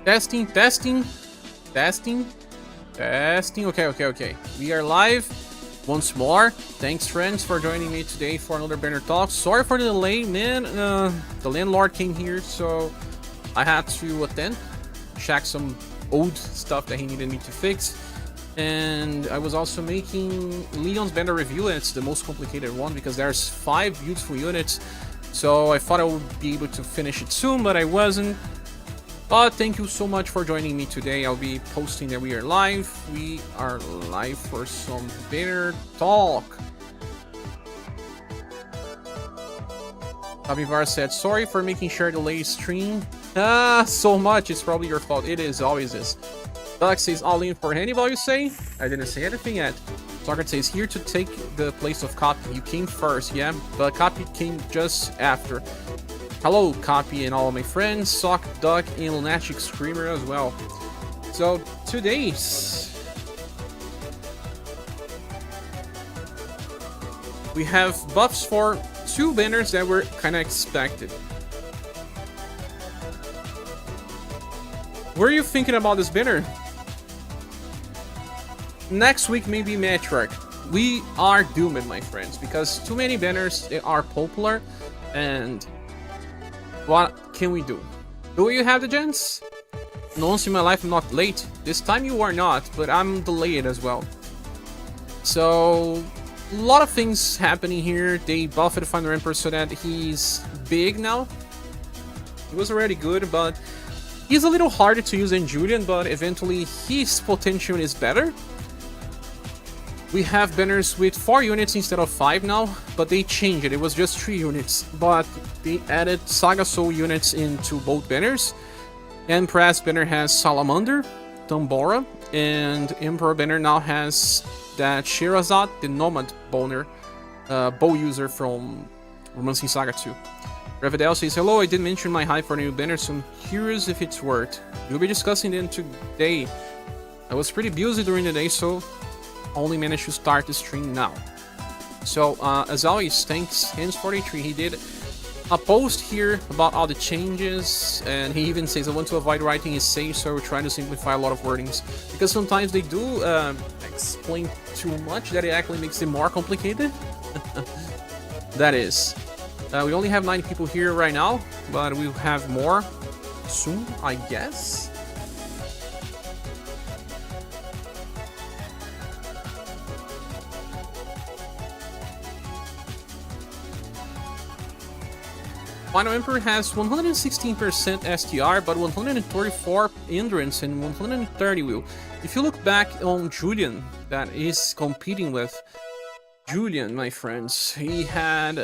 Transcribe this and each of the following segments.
Testing. Okay. We are live once more. Thanks, friends, for joining me today for another banner talk. Sorry for the delay, man. The landlord came here, so I had to attend, check some old stuff that he needed me to fix. And I was also making Leon's banner review, and it's the most complicated one because there's 5 beautiful units. So I thought I would be able to finish it soon, but I wasn't. But thank you so much for joining me today. I'll be posting that we are live. We are live for some banner talk. Abivar said, sorry for making sure the late stream. So much. It's probably your fault. It is, always is. Doug says, all in for Honeyball, you say? I didn't say anything yet. Soccer says, here to take the place of Copy. You came first, yeah? But Copy came just after. Hello, Copy and all of my friends. Sock, Duck, and Lunatic Screamer as well. So, today's... we have buffs for 2 banners that were kind of expected. What are you thinking about this banner? Next week maybe Matriarch. We are doomed, my friends, because too many banners are popular, and what can we do? Do you have the chance? Once in my life I'm not late. This time you are not, but I'm delayed as well. So a lot of things happening here. They buffed the Final Empress so that he's big now. He was already good, but he's a little harder to use than Julian, but eventually his potential is better. We have banners with 4 units instead of 5 now, but they changed it. It was just 3 units, but they added SaGa Soul units into both banners. Empress banner has Salamander, Tomora, and Emperor banner now has that Shirzad, the Nomad bow user from Romancing Saga 2. Revidel says, hello, I did mention my hype for new banner, so I'm curious if it's worth. We'll be discussing them today. I was pretty busy during the day, so only managed to start the stream now. So, as always, thanks Hands43. He did a post here about all the changes, and he even says, I want to avoid writing essays, so we're trying to simplify a lot of wordings. Because sometimes they do explain too much that it actually makes it more complicated. That is. We only have 9 people here right now, but we'll have more soon, I guess. Final Emperor has 116% STR, but 134 endurance and 130 will. If you look back on Julian, that is competing with Julian, my friends, he had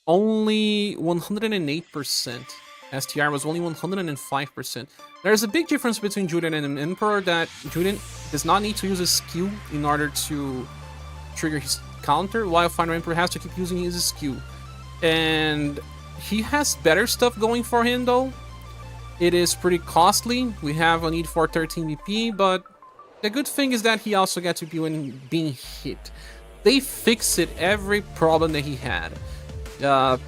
only 108%. STR was only 105%. There's a big difference between Julian and an Emperor, that Julian does not need to use a skill in order to trigger his counter, while Final Emperor has to keep using his skill. And he has better stuff going for him, though. It is pretty costly. We have a need for 13 BP, but the good thing is that he also gets BP when being hit. They fixed every problem that he had.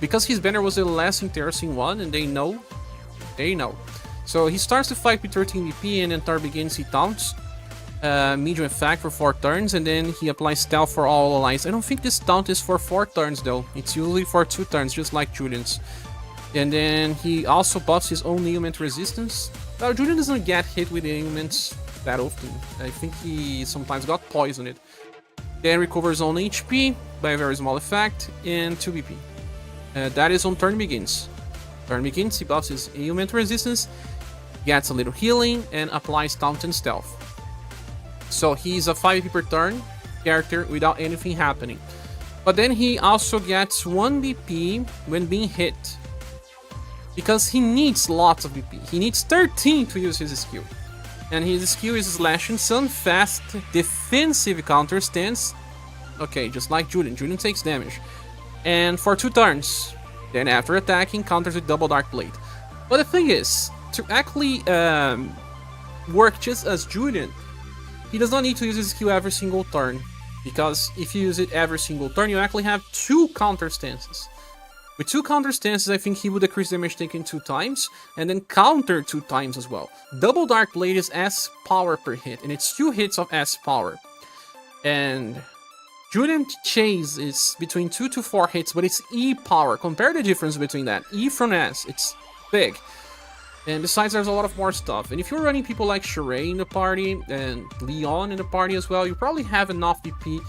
Because his banner was the less interesting one, and they know. So he starts the fight with 13 BP, and then Tar begins, he taunts. Medium effect for 4 turns, and then he applies stealth for all allies. I don't think this taunt is for 4 turns though. It's usually for 2 turns, just like Julian's. And then he also buffs his own ailment resistance. Julian doesn't get hit with ailments that often. I think he sometimes got poisoned. Then recovers own HP by a very small effect and 2 BP. That is on turn begins. Turn begins, he buffs his ailment resistance, gets a little healing, and applies taunt and stealth. So he's a 5 BP per turn character without anything happening. But then he also gets 1 BP when being hit. Because he needs lots of BP. He needs 13 to use his skill. And his skill is Slash and Sun, fast, defensive counter stance. Okay, just like Julian. Julian takes damage. And for 2 turns. Then after attacking, counters with double Dark Blade. But the thing is, to actually work just as Julian, he does not need to use his skill every single turn, because if you use it every single turn, you actually have 2 counter stances. With 2 counter stances, I think he would decrease damage taken 2 times, and then counter 2 times as well. Double Dark Blade is S power per hit, and it's 2 hits of S power. And Julian Chase is between 2 to 4 hits, but it's E power. Compare the difference between that. E from S, it's big. And besides, there's a lot of more stuff. And if you're running people like Sheree in the party, and Leon in the party as well, you probably have enough VP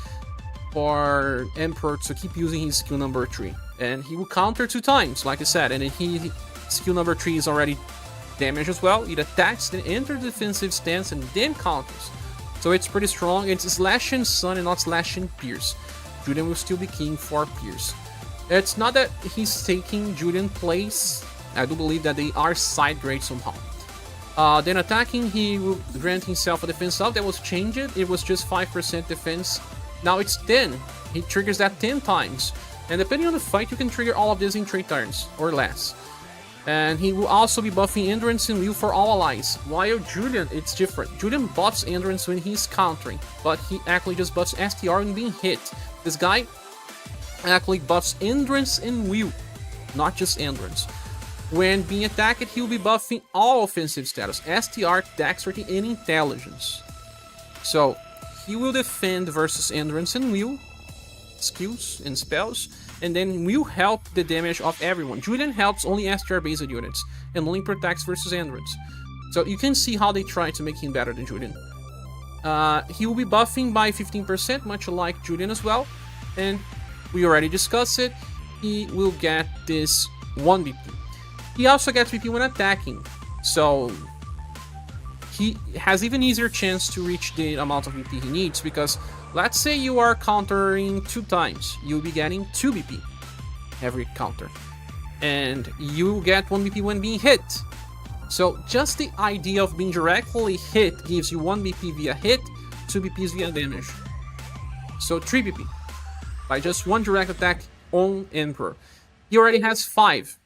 for Emperor to keep using his skill number 3. And he will counter 2 times, like I said, and then skill number 3 is already damage as well. It attacks, then enters defensive stance, and then counters. So it's pretty strong. It's slash and stun and not slash and pierce. Julian will still be king for pierce. It's not that he's taking Julian's place. I do believe that they are side grade somehow. Then attacking, he will grant himself a defense up. That was changed. It was just 5% defense. Now it's 10. He triggers that 10 times. And depending on the fight, you can trigger all of this in 3 turns or less. And he will also be buffing Endurance and Will for all allies. While Julian, it's different. Julian buffs Endurance when he's countering, but he actually just buffs STR when being hit. This guy actually buffs Endurance and Will, not just Endurance. When being attacked, he will be buffing all offensive status, STR, Dexterity, and Intelligence. So, he will defend versus Endurance and Will, skills and spells, and then will help the damage of everyone. Julian helps only STR based units, and only protects versus Endurance. So you can see how they try to make him better than Julian. He will be buffing by 15%, much like Julian as well, and we already discussed it. He will get this 1 BP. He also gets BP when attacking, so he has even easier chance to reach the amount of BP he needs, because let's say you are countering 2 times, you'll be getting 2 BP every counter, and you get 1 BP when being hit. So just the idea of being directly hit gives you 1 BP via hit, 2 BPs via damage. So 3 BP by just 1 direct attack on Emperor. He already has 5.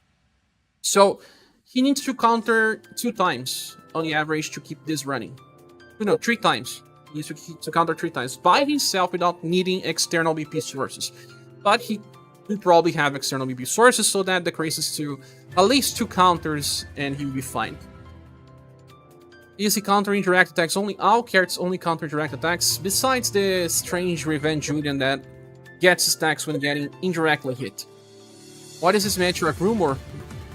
So he needs to counter 2 times on the average to keep this running. No, 3 times. He needs to counter 3 times by himself without needing external BP sources. But he will probably have external BP sources, so that decreases to at least 2 counters and he will be fine. Is he countering direct attacks only? All cards only counter direct attacks, besides the strange Revenge Julian that gets stacks when getting indirectly hit. What is this matchup rumor?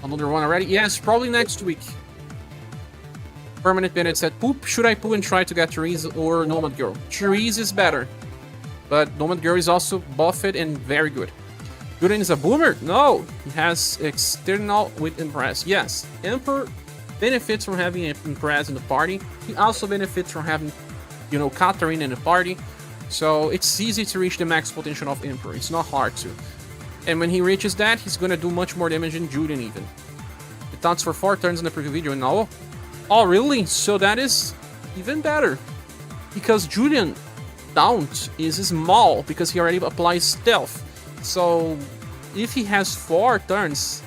Another one already? Yes, probably next week. Permanent Bennett said, poop, should I poo and try to get Therese or Nomad Girl? Therese is better, but Nomad Girl is also buffed and very good. Julian is a boomer? No, he has external with Empress. Yes, Emperor benefits from having Empress in the party. He also benefits from having, Katarina in the party. So it's easy to reach the max potential of Emperor. It's not hard to. And when he reaches that, he's gonna do much more damage than Julian even. It taunts for 4 turns in the preview video now. Oh, really? So that is even better. Because Julian taunt is small because he already applies stealth. So if he has 4 turns,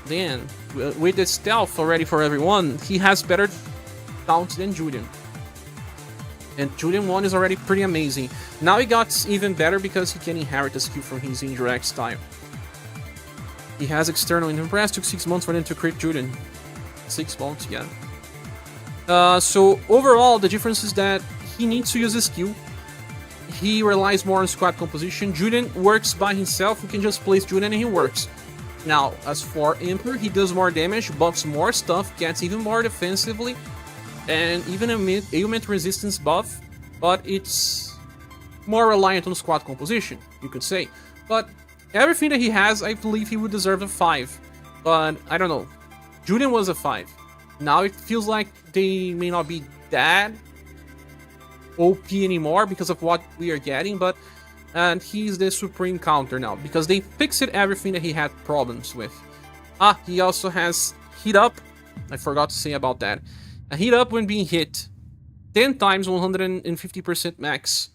then with the stealth already for everyone, he has better taunt than Julian. And Julian 1 is already pretty amazing. Now he got even better because he can inherit the skill from his indirect style. He has external in Empress, took 6 months for them to crit Julian. 6 months, yeah. So overall, the difference is that he needs to use his skill. He relies more on squad composition. Julian works by himself. You can just place Julian and he works. Now, as for Emperor, he does more damage, buffs more stuff, gets even more defensively, and even a ailment resistance buff, but it's more reliant on squad composition, you could say. But everything that he has, I believe he would deserve a 5. But I don't know. Julian was a 5. Now it feels like they may not be that OP anymore because of what we are getting, but he's the supreme counter now because they fixed everything that he had problems with. He also has Heat Up. I forgot to say about that. A Heat Up when being hit 10 times 150% max.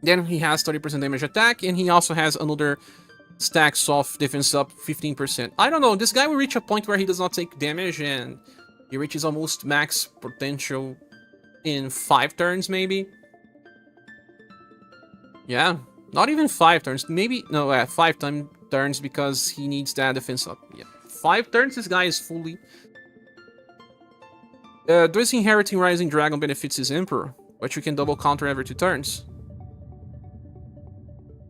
Then he has 30% damage attack, and he also has another stacks of defense up 15%. I don't know, this guy will reach a point where he does not take damage and he reaches almost max potential in 5 turns maybe. Yeah, Not even 5 turns. Maybe, no, 5 turns because he needs that defense up. Yeah. 5 turns, this guy is fully... Does inheriting Rising Dragon benefits his Emperor, but you can double counter every 2 turns?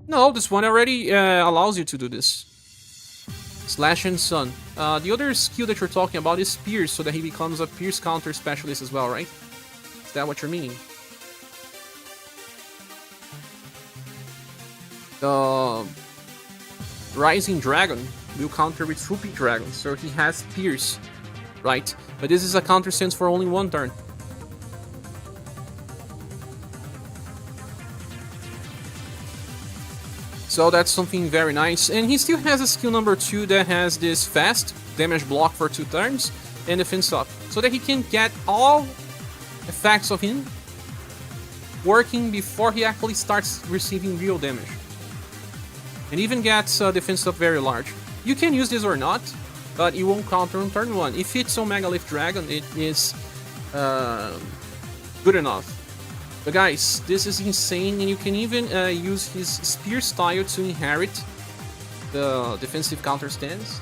No, this one already allows you to do this. Slash and Sun. The other skill that you're talking about is Pierce, so that he becomes a Pierce counter specialist as well, right? Is that what you're meaning? The Rising Dragon will counter with Swooping Dragon, so he has Pierce, right? But this is a counter sense for only 1 turn. So that's something very nice. And he still has a skill number 2 that has this fast damage block for 2 turns and defense up, so that he can get all effects of him working before he actually starts receiving real damage. And even gets defense up very large. You can use this or not, but it won't counter on turn 1. If it's on Megalith Dragon, it is good enough. But guys, this is insane, and you can even use his Spear style to inherit the defensive counter stance.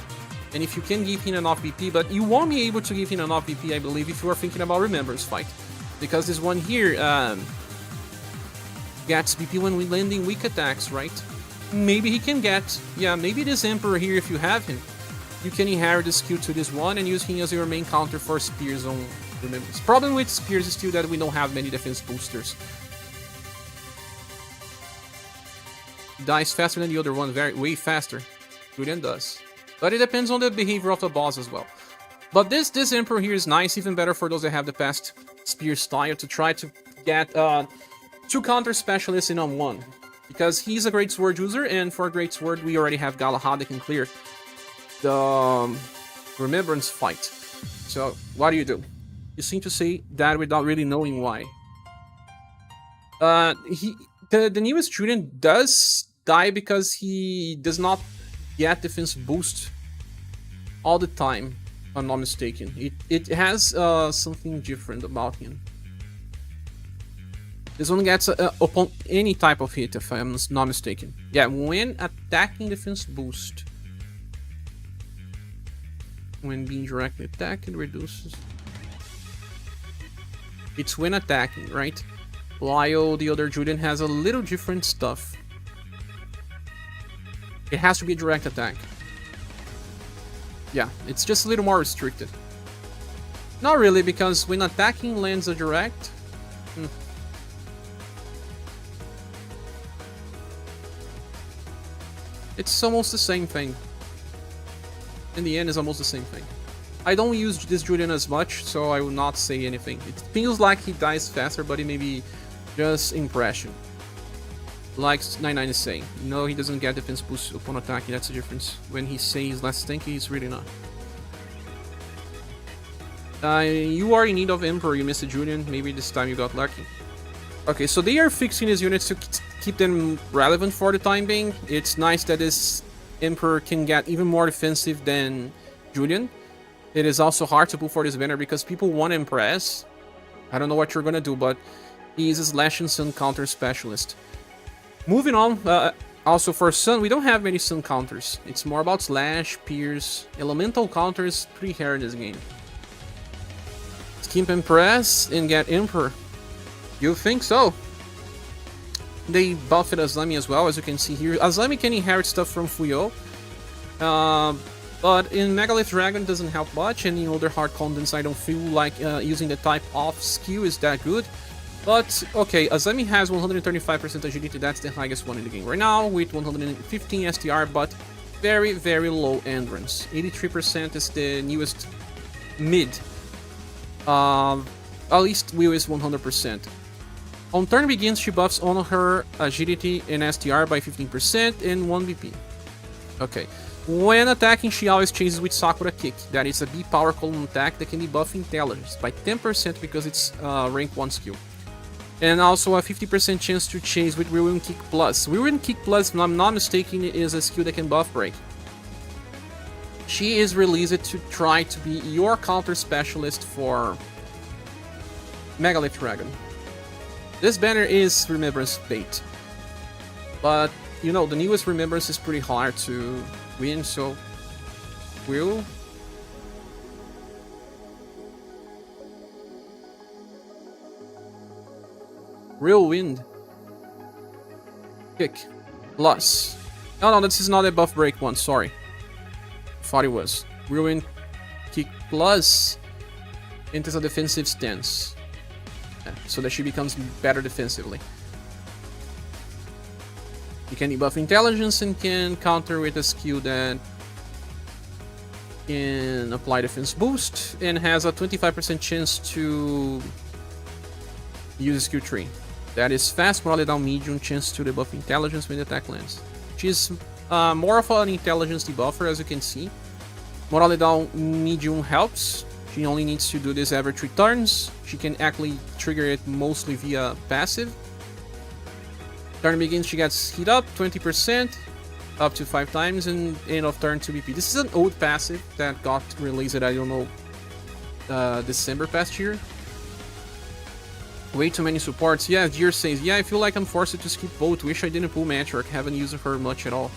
And if you can give him enough BP, but you won't be able to give him enough BP, I believe, if you are thinking about Remembrance fight. Because this one here gets BP when we landing weak attacks, right? Maybe he can get, yeah, maybe this Emperor here, if you have him, you can inherit the skill to this one and use him as your main counter for Spears on Remembrance. Problem with Spears is still that we don't have many defense boosters. He dies faster than the other one, way faster. Julian does. But it depends on the behavior of the boss as well. But this Emperor here is nice, even better for those that have the past Spear style to try to get 2 counter specialists in on 1. Because he's a great sword user, and for a great sword we already have Galahad that can clear the Remembrance fight. So what do? You seem to say that without really knowing why. The newest student does die because he does not get defense boost all the time, if I'm not mistaken. It has something different about him. This one gets upon any type of hit, if I'm not mistaken. Yeah, when attacking defense boost. When being directly attacked, it reduces. It's when attacking, right? While the other Julian has a little different stuff. It has to be a direct attack. Yeah, it's just a little more restricted. Not really, because when attacking lands a direct... It's almost the same thing. In the end, it's almost the same thing. I don't use this Julian as much, so I will not say anything. It feels like he dies faster, but it may be just impression. Like 99 is saying. No, he doesn't get defense boost upon attacking, that's the difference. When he says he's less tanky, he's really not. You are in need of Emperor, you missed a Julian, maybe this time you got lucky. Okay, so they are fixing his units to keep them relevant for the time being. It's nice that this Emperor can get even more defensive than Julian. It is also hard to pull for this banner because people want Empress. I don't know what you're gonna do, but he's a Slash and Sun counter specialist. Moving on, also for Sun, we don't have many Sun counters. It's more about Slash, Pierce, Elemental counters, pretty rare in this game. Skimp Empress and get Emperor. You think so? They buffed Asami as well, as you can see here. Asami can inherit stuff from Fuyo. But in Megalith Dragon it doesn't help much, and in other hard contents I don't feel like using the type off skill is that good. But, okay, Asami has 135% agility, that's the highest one in the game right now, with 115 STR, but very, very low endurance. 83% is the newest mid. At least Will is 100%. On turn begins, she buffs on her agility and STR by 15% and 1 BP. Okay. When attacking, she always chases with Sakura Kick. That is a B power column attack that can be buffed intelligence by 10% because it's rank 1 skill. And also a 50% chance to chase with Whirlwind Kick Plus. Whirlwind Kick Plus, if I'm not mistaken, is a skill that can buff break. She is released to try to be your counter specialist for Megalith Dragon. This banner is Remembrance bait. But, you know, the newest Remembrance is pretty hard to win, so... Will... Real Wind. Kick. Plus. No, this is not a buff break one, sorry. Thought it was. Real Wind. Kick plus. Enters a defensive stance. Yeah, so that she becomes better defensively. You can debuff intelligence and can counter with a skill that can apply defense boost and has a 25% chance to use a skill tree. That is fast, morale down medium, chance to debuff intelligence when the attack lands. She's more of an intelligence debuffer, as you can see. Morale down medium helps. She only needs to do this every 3 turns. She can actually trigger it mostly via passive. Turn begins, she gets heat up 20%, up to 5 times, and end of turn 2 BP. This is an old passive that got released, I don't know, December past year. Way too many supports. Yeah, Deer says, yeah, I feel like I'm forced to skip both. Wish I didn't pull Matriarch, haven't used her much at all.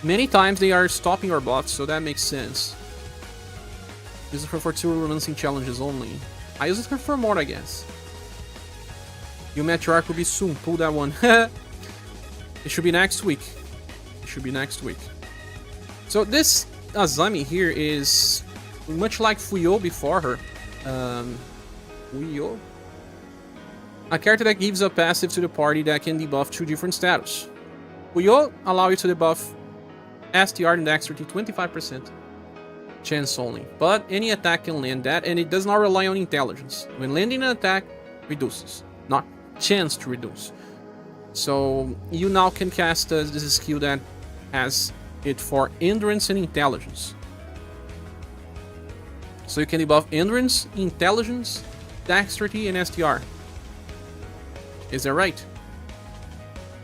Many times they are stopping our buffs, so that makes sense. Use her for 2 romancing challenges only. I use her for more, I guess. Your Matriarch will be soon, pull that one. It should be next week. It should be next week. So this Asami here is much like Fuyo before her. Fuyo? A character that gives a passive to the party that can debuff 2 different status. Fuyo allow you to debuff STR and Dexterity 25%. Chance only. But any attack can land that, and it does not rely on intelligence. When landing an attack, reduces. Not chance to reduce. So you now can cast this skill that has it for Endurance and Intelligence. So you can debuff Endurance, Intelligence, Dexterity, and STR. Is that right?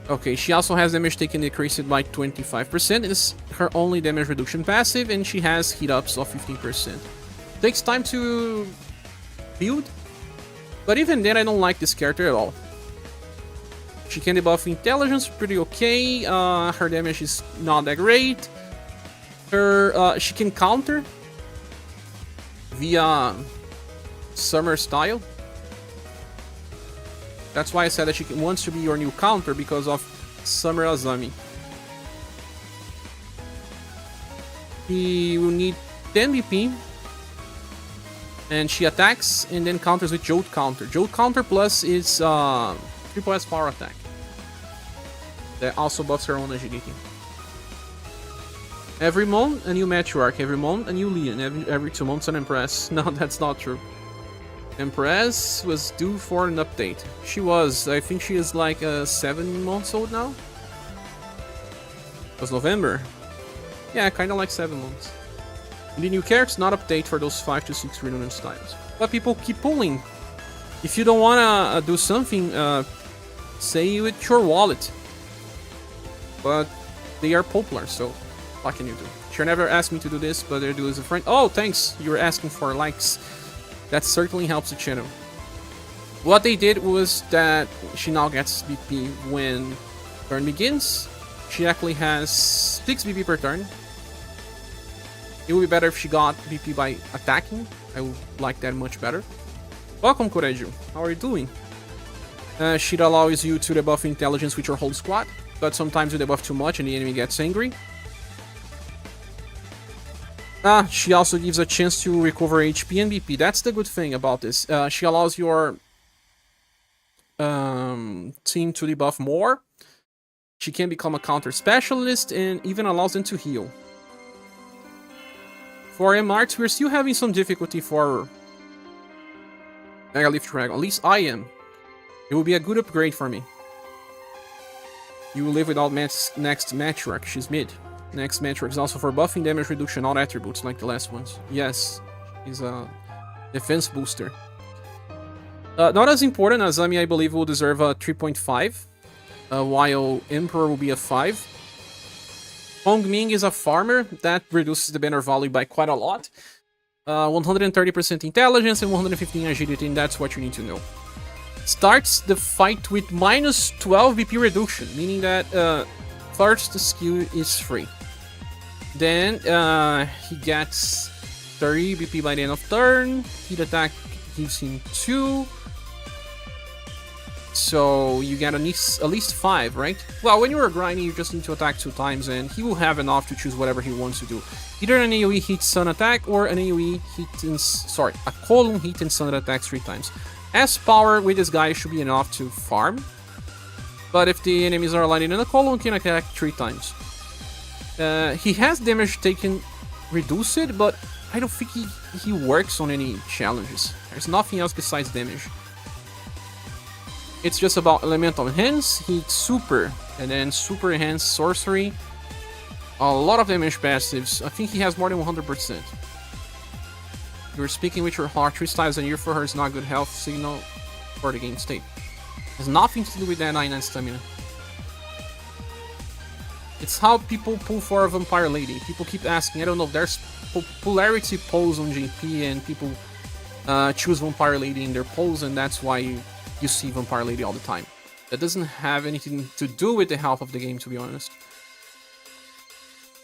Okay, she also has damage taken decreased by 25%. It's her only damage reduction passive, and she has heat ups of 15%. Takes time to build, but even then I don't like this character at all. She can debuff Intelligence, pretty okay. Her damage is not that great. She can counter via Summer style. That's why I said that she wants to be your new counter, because of Summer Asami. She will need 10 BP. And she attacks and then counters with Jolt Counter. Jolt Counter plus is triple S power attack. That also buffs her own agility. Every month a new Matriarch, every month a new Leon, every 2 months an Empress. No, that's not true. Empress was due for an update. She was. I think she is like 7 months old now. It was November. Yeah, kind of like 7 months. And the new characters not update for those 5 to 6 renewal styles. But people keep pulling. If you don't wanna do something, say with your wallet. But they are popular, so what can you do? She never asked me to do this, but they do as a friend. Oh, thanks. You're asking for likes. That certainly helps the channel. What they did was that she now gets BP when turn begins. She actually has 6 BP per turn. It would be better if she got BP by attacking. I would like that much better. Welcome, Koreju. How are you doing? She allows you to debuff Intelligence with your whole squad, but sometimes you debuff too much and the enemy gets angry. She also gives a chance to recover HP and BP. That's the good thing about this. She allows your team to debuff more. She can become a counter specialist and even allows them to heal. For M-Arts, we're still having some difficulty for Mega Leaf Dragon. At least I am. It will be a good upgrade for me. You will live without next Matriarch. She's mid. Next Matriarch is also for buffing, damage reduction, all attributes like the last ones. Yes, he's a defense booster. Not as important as Asami, I believe, will deserve a 3.5, while Emperor will be a 5. Ming is a farmer, that reduces the banner value by quite a lot. 130% intelligence and 115 agility, and that's what you need to know. starts the fight with minus 12 BP reduction, meaning that first skill is free. Then he gets 30 BP by the end of turn. Heat attack gives him 2. So you get at least 5, right? Well, when you're grinding, you just need to attack 2 times, and he will have enough to choose whatever he wants to do. Either an AoE hit stun attack, or an AoE hit and a column hit and stun attack 3 times. S power with this guy should be enough to farm, but if the enemies are aligned in a column, he can attack 3 times. He has damage taken reduced, but I don't think he works on any challenges. There's nothing else besides damage. It's just about elemental enhance, heat super, and then super enhance sorcery. A lot of damage passives. I think he has more than 100%. You're speaking with your heart 3 times a year for her is not good health signal for the game state. Has nothing to do with that 99 stamina. It's how people pull for a Vampire Lady. People keep asking, I don't know, there's popularity polls on JP and people choose Vampire Lady in their polls, and that's why you see Vampire Lady all the time. That doesn't have anything to do with the health of the game, to be honest.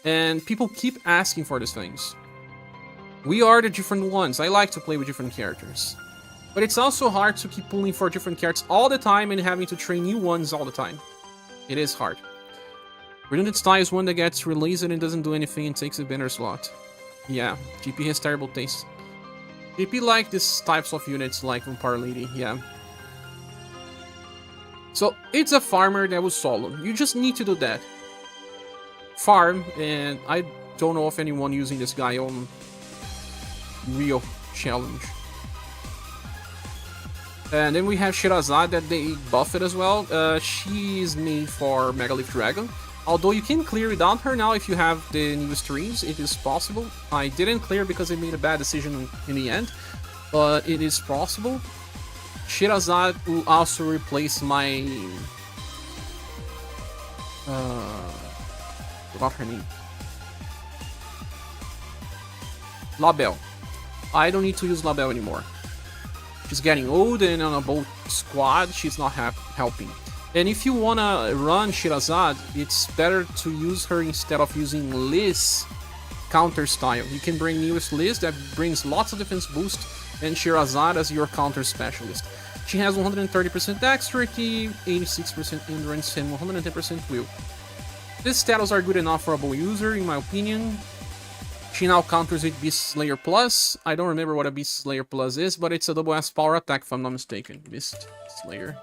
And people keep asking for these things. We are the different ones. I like to play with different characters. But it's also hard to keep pulling for different characters all the time and having to train new ones all the time. It is hard. Redundant style is one that gets released and doesn't do anything and takes a banner slot. Yeah, GP has terrible taste. GP like these types of units like Vampire Lady, yeah. So, it's a farmer that was solo. You just need to do that. Farm, and I don't know of anyone using this guy on real challenge. And then we have Shirzad that they buffed as well. She is made for Megalith Dragon. Although you can clear without her now if you have the new streams, it is possible. I didn't clear because I made a bad decision in the end, but it is possible. Shirzad will also replace my... forgot her name. Labelle. I don't need to use Labelle anymore. She's getting old and on a boat squad, she's not helping. And if you wanna run Shirzad, it's better to use her instead of using Liz counter style. You can bring newest Liz that brings lots of defense boost, and Shirzad as your counter specialist. She has 130% dexterity, 86% endurance, and 110% will. These status are good enough for a bow user, in my opinion. She now counters with Beast Slayer Plus. I don't remember what a Beast Slayer Plus is, but it's a double S power attack if I'm not mistaken. Beast Slayer.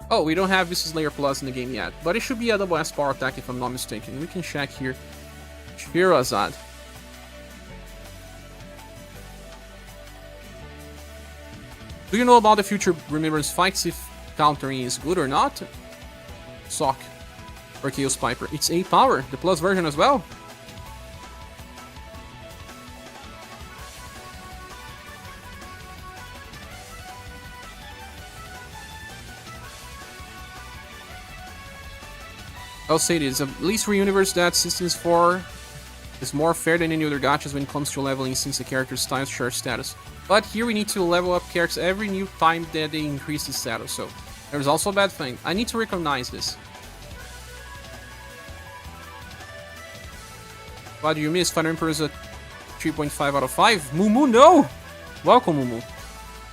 Oh, we don't have Beast Slayer Plus in the game yet, but it should be a double S power attack if I'm not mistaken. We can check here. Shirzad. Do you know about the future Remembrance fights, if countering is good or not? Sock. Or Chaos Piper. It's 8 power, the plus version as well. I'll say this, at least for UniverSe that Systems 4 is more fair than any other gachas when it comes to leveling since the character's time share status. But here we need to level up characters every new time that they increase the status, so there's also a bad thing. I need to recognize this. What do you miss? Fire Emperor is a 3.5 out of 5. Mumu, no! Welcome, Mumu.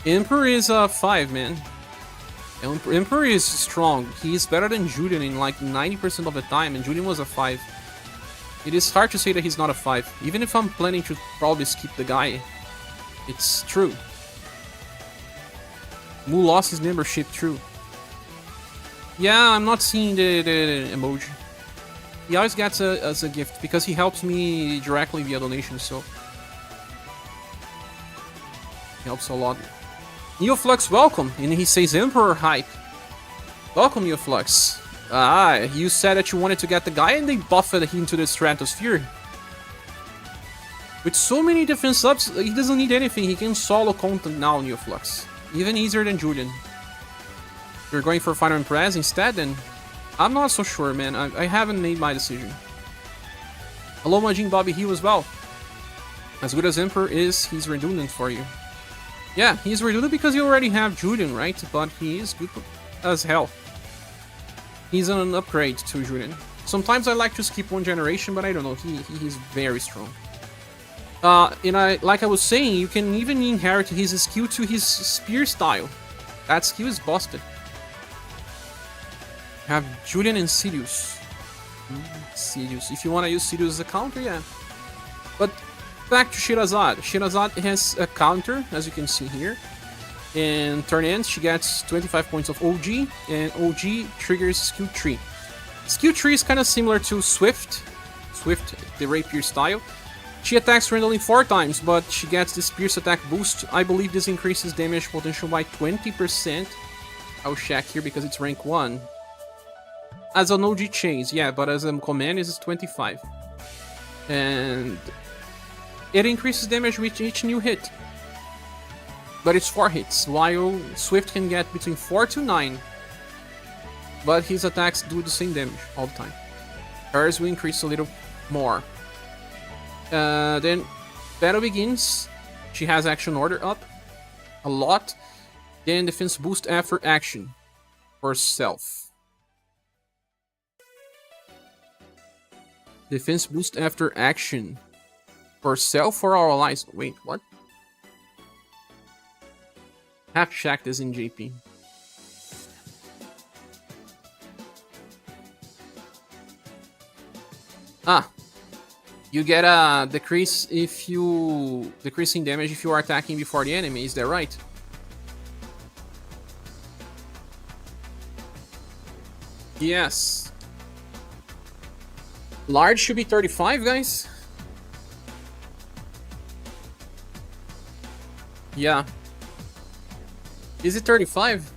Emperor is a 5, man. Emperor is strong. He is better than Julian in like 90% of the time, and Julian was a 5. It is hard to say that he's not a 5. Even if I'm planning to probably skip the guy, it's true. Mu lost his membership, true. Yeah, I'm not seeing the emoji. He always gets as a gift, because he helps me directly via donation, so... He helps a lot. Neoflux, welcome! And he says Emperor hype. Welcome, Neoflux. Ah, you said that you wanted to get the guy and they buffed him to the stratosphere. With so many defense ups, he doesn't need anything. He can solo content now, Neoflux. Even easier than Julian. You're going for Final Empress instead, then? I'm not so sure, man. I haven't made my decision. Hello, Majin Bobby Hill as well. As good as Emperor is, he's redundant for you. Yeah, he's redundant because you already have Julian, right? But he is good as hell. He's an upgrade to Julian. Sometimes I like to skip one generation, but I don't know. He's very strong. Like I was saying, you can even inherit his skill to his spear style. That skill is busted. Have Julian and Sirius. Sirius. If you want to use Sirius as a counter, yeah. But back to Shirzad. Shirzad has a counter, as you can see here. And turn ends, she gets 25 points of OG, and OG triggers skill 3. Skill 3 is kind of similar to Swift, the rapier style. She attacks randomly 4 times, but she gets this pierce attack boost. I believe this increases damage potential by 20%. I'll check here because it's rank 1. As an OG chase, yeah, but as a command it's 25. And it increases damage with each new hit. But it's 4 hits, while Swift can get between 4 to 9. But his attacks do the same damage all the time. Hers will increase a little more. Then battle begins. She has action order up a lot. Then defense boost after action for self. Defense boost after action for self or our allies. Wait, what? Have to check this in JP. You get a decrease if you decreasing damage if you are attacking before the enemy. Is that right? Yes. Large should be 35, guys. Yeah. Is it 35?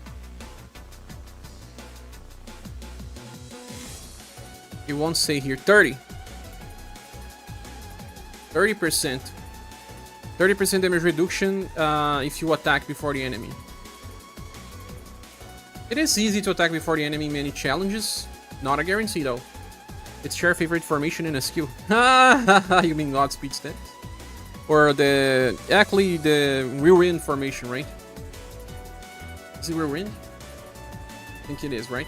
It won't say here. 30. 30%. 30% damage reduction if you attack before the enemy. It is easy to attack before the enemy in many challenges. Not a guarantee though. It's your favorite formation in a skill. You mean Godspeed stats? Or actually the whirlwind formation, right? Is it whirlwind? I think it is, right?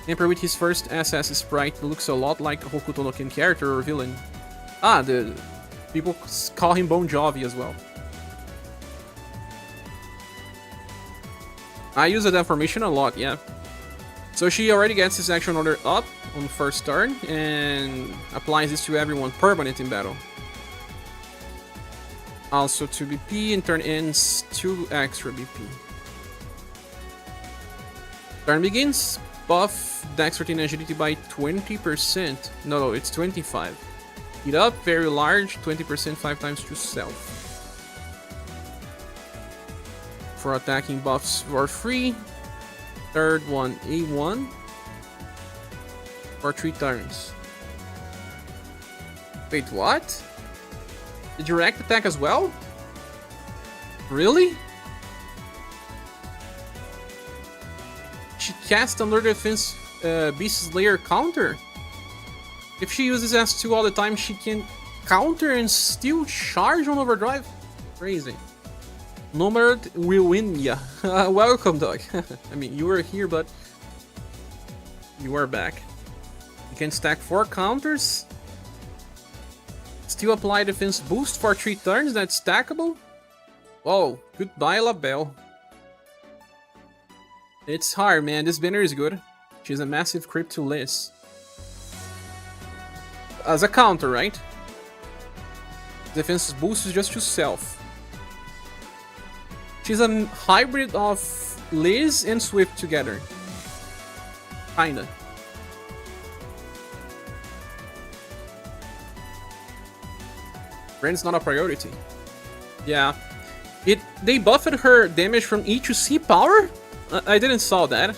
Emperor with his first SS sprite looks a lot like a Hokuto no Ken character or villain. The people call him Bon Jovi as well. I use that formation a lot, yeah. So she already gets his action order up on first turn and applies this to everyone permanent in battle. Also 2 BP and turn ends 2 extra BP. Turn begins. Buff Dexterity and Agility by 20%. No, it's 25. Heat up, very large, 20% 5 times to self. For attacking buffs for free. Third one, A1. For 3 turns. Wait, what? The direct attack as well? Really? She cast under defense Beast Slayer counter? If she uses S2 all the time, she can counter and still charge on overdrive? Crazy. Nomad will win ya. Welcome, dog. I mean, you were here, but you are back. You can stack 4 counters. Still apply defense boost for 3 turns, that's stackable? Whoa, goodbye LaBelle. It's hard, man. This banner is good. She's a massive creep to Liz. As a counter, right? Defense boost is just to self. She's a hybrid of Liz and Swift together. Kinda. Brand's not a priority. Yeah. They buffed her damage from E to C power? I didn't saw that.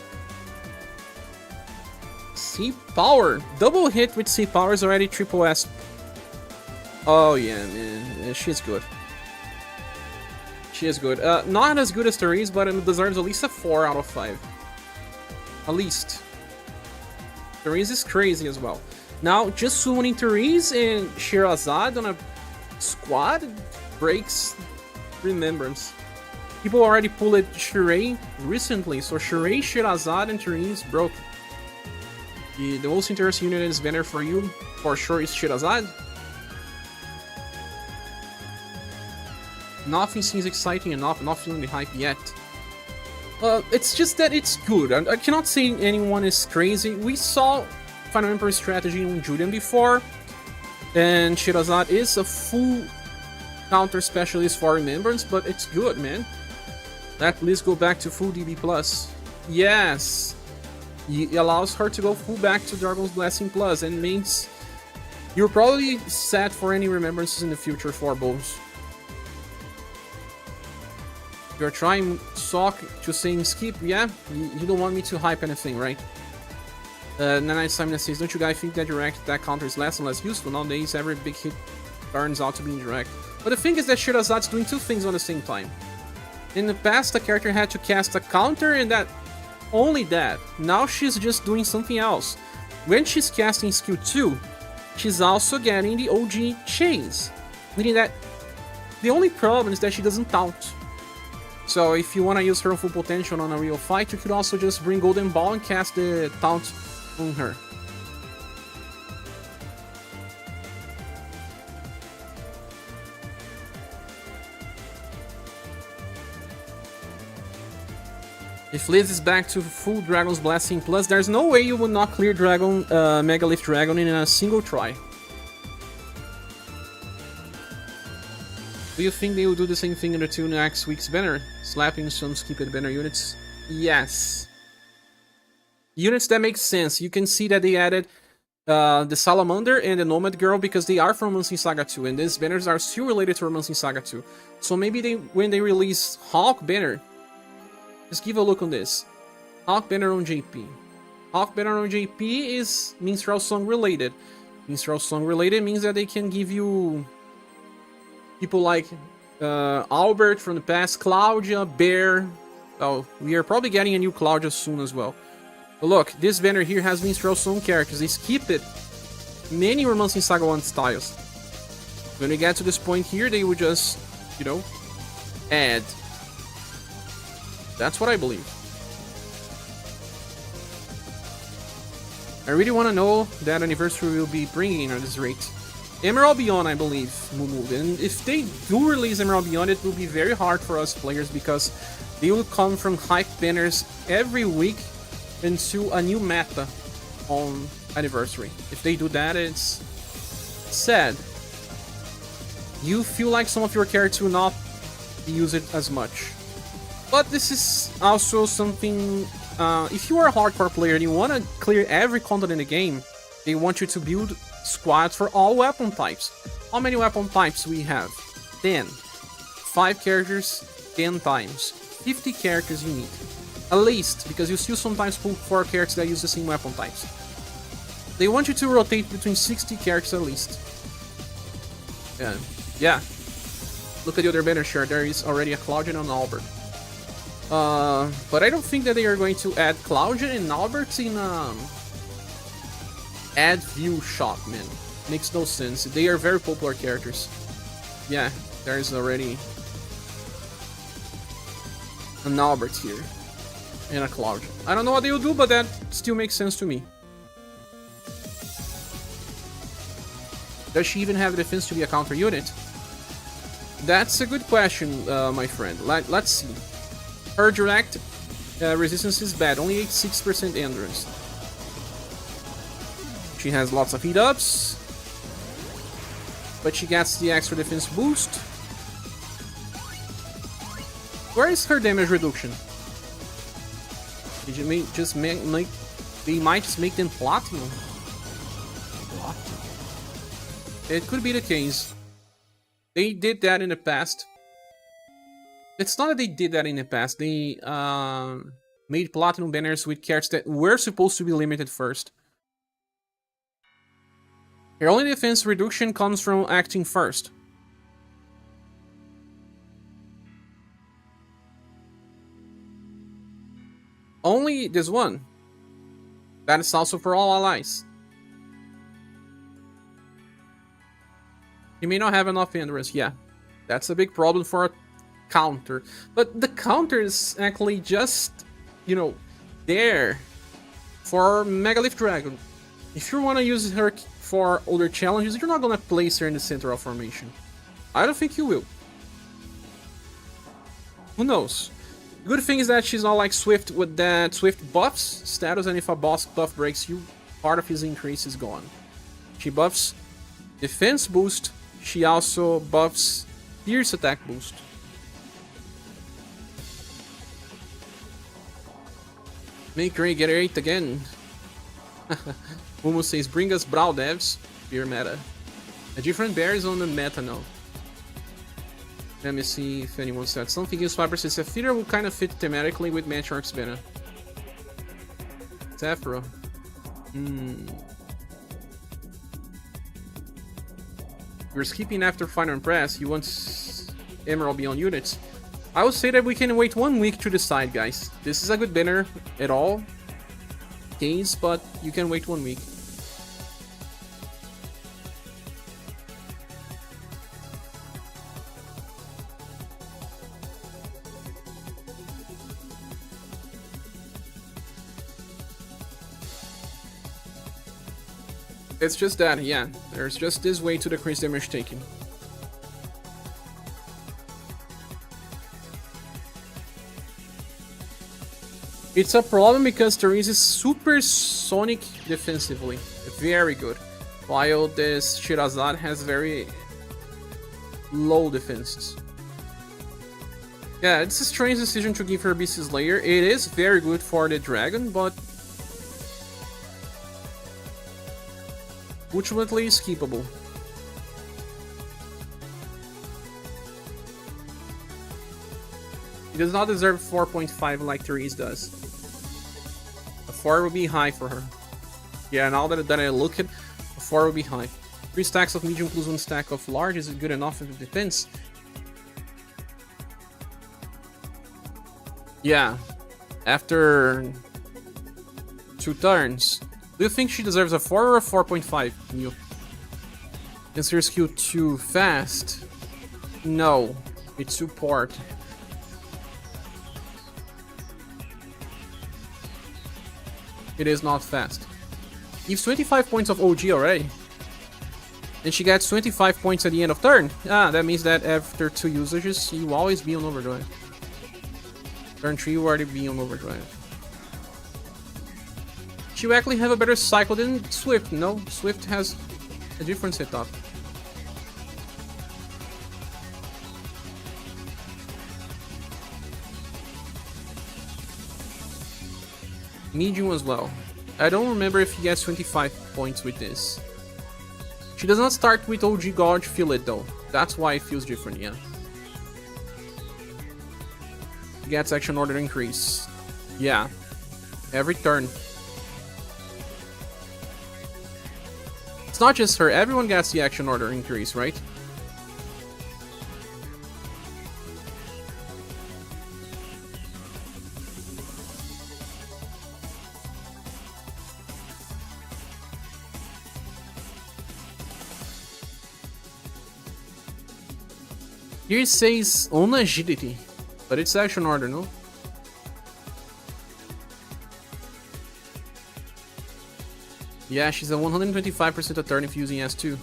C power. Double hit with C power is already triple S. Oh yeah, man. She's good. She is good. Not as good as Therese, but it deserves at least a 4 out of 5. At least. Therese is crazy as well. Now, just summoning Therese and Shirzad on a squad breaks remembrance. People already pulled Shirei recently, so Shirei, Shirzad, and Turin is broken. The most interesting unit is banner for you, for sure, is Shirzad. Nothing seems exciting enough, not feeling the hype yet. It's just that it's good. I cannot say anyone is crazy. We saw Final Emperor strategy in Julian before, and Shirzad is a full counter specialist for remembrance, but it's good, man. Let Liz go back to full DB+. Yes! It allows her to go full back to Dragon's Blessing Plus, and means you're probably set for any remembrances in the future for both. You're trying Sock to saying skip, yeah? You don't want me to hype anything, right? Nanite Simon says, don't you guys think that direct attack counter is less and less useful? Nowadays, every big hit turns out to be indirect. But the thing is that Shirzad's doing two things on the same time. In the past, the character had to cast a counter and that only that. Now she's just doing something else. When she's casting skill 2, she's also getting the OG chase. Meaning that the only problem is that she doesn't taunt. So if you want to use her full potential on a real fight, you could also just bring Golden Ball and cast the taunt on her. If Liz is back to full Dragon's Blessing Plus, there's no way you would not clear Dragon, Megalith Dragon in a single try. Do you think they will do the same thing in the 2 next week's banner? Slapping some skipped banner units? Yes. Units that make sense. You can see that they added the Salamander and the Nomad Girl because they are from Romancing Saga 2, and these banners are still related to Romancing Saga 2. So maybe when they release Hawk banner, just give a look on this. Hawk banner on JP. Hawk banner on JP is Minstrel Song related. Minstrel Song related means that they can give you people like Albert from the past, Claudia, Bear. Oh, we are probably getting a new Claudia soon as well. But look, this banner here has Minstrel Song characters. They skipped it. Many Romancing Saga 1 styles. When we get to this point here, they would just, you know, add. That's what I believe. I really want to know that anniversary will be bringing at this rate. Emerald Beyond, I believe, will move. And if they do release Emerald Beyond, it will be very hard for us players because they will come from hype banners every week into a new meta on anniversary. If they do that, it's sad. You feel like some of your characters will not use it as much. But this is also something, if you are a hardcore player and you want to clear every content in the game, they want you to build squads for all weapon types. How many weapon types we have? 10. 5 characters, 10 times. 50 characters you need. At least, because you still sometimes pull 4 characters that use the same weapon types. They want you to rotate between 60 characters at least. Yeah. Look at the other banner share, there is already a Claudian and Albert. But I don't think that they are going to add Claudian and Albert in add view shop, man. Makes no sense. They are very popular characters. Yeah, there's already an Albert here and a Claudian. I don't know what they will do, but that still makes sense to me. Does she even have defense to be a counter unit? That's a good question, my friend. Let's see. Her direct resistance is bad, only 86% endurance. She has lots of heat ups, but she gets the extra defense boost. Where is her damage reduction? Did you just make they might just make them platinum? It could be the case. They did that in the past. It's not that they did that in the past. They made platinum banners with characters that were supposed to be limited first. Her only defense reduction comes from acting first. Only this one. That is also for all allies. You may not have enough Empress. Yeah, that's a big problem for a counter. But the counter is actually just, you know, there for Megalith Dragon. If you want to use her for other challenges, you're not gonna place her in the center of formation. I don't think you will. Who knows? The good thing is that she's not like Swift with that Swift buffs status, and if a boss buff breaks you, part of his increase is gone. She buffs defense boost, she also buffs fierce attack boost. Make Ray get 8 again. Momo says, bring us Brawl devs. Pure meta. A different bear is on the meta now. Let me see if anyone said something. Use 5% Zephyr will kind of fit thematically with Matriarch's Banner. Zephyr. You're skipping after Final Empress. You want Emerald beyond units. I would say that we can wait 1 week to decide, guys. This is a good banner at all case, but you can wait 1 week. It's just that, yeah. There's just this way to decrease damage taken. It's a problem because Therese is super sonic defensively. Very good. While this Shirzad has very low defenses. Yeah, it's a strange decision to give her Beast Slayer. It is very good for the dragon, but ultimately skippable. He does not deserve 4.5 like Therese does. A 4 would be high for her. Yeah, now that I look at, a 4 would be high. 3 stacks of medium plus 1 stack of large is good enough if it depends. Yeah, after 2 turns. Do you think she deserves a 4 or a 4.5, Neil? Is her skill too fast? No, it's support. It is not fast. Gives 25 points of OG already. And she gets 25 points at the end of turn. Ah, that means that after 2 usages, you will always be on overdrive. Turn 3 you already be on overdrive. She will actually have a better cycle than Swift. No, Swift has a different setup. Medium as well. I don't remember if he gets 25 points with this. She does not start with OG Gorge Fillet though. That's why it feels different, yeah. He gets action order increase. Yeah. Every turn. It's not just her, everyone gets the action order increase, right? Here it says on agility, but it's action order, no? Yeah, she's a 125% a turn if using S2.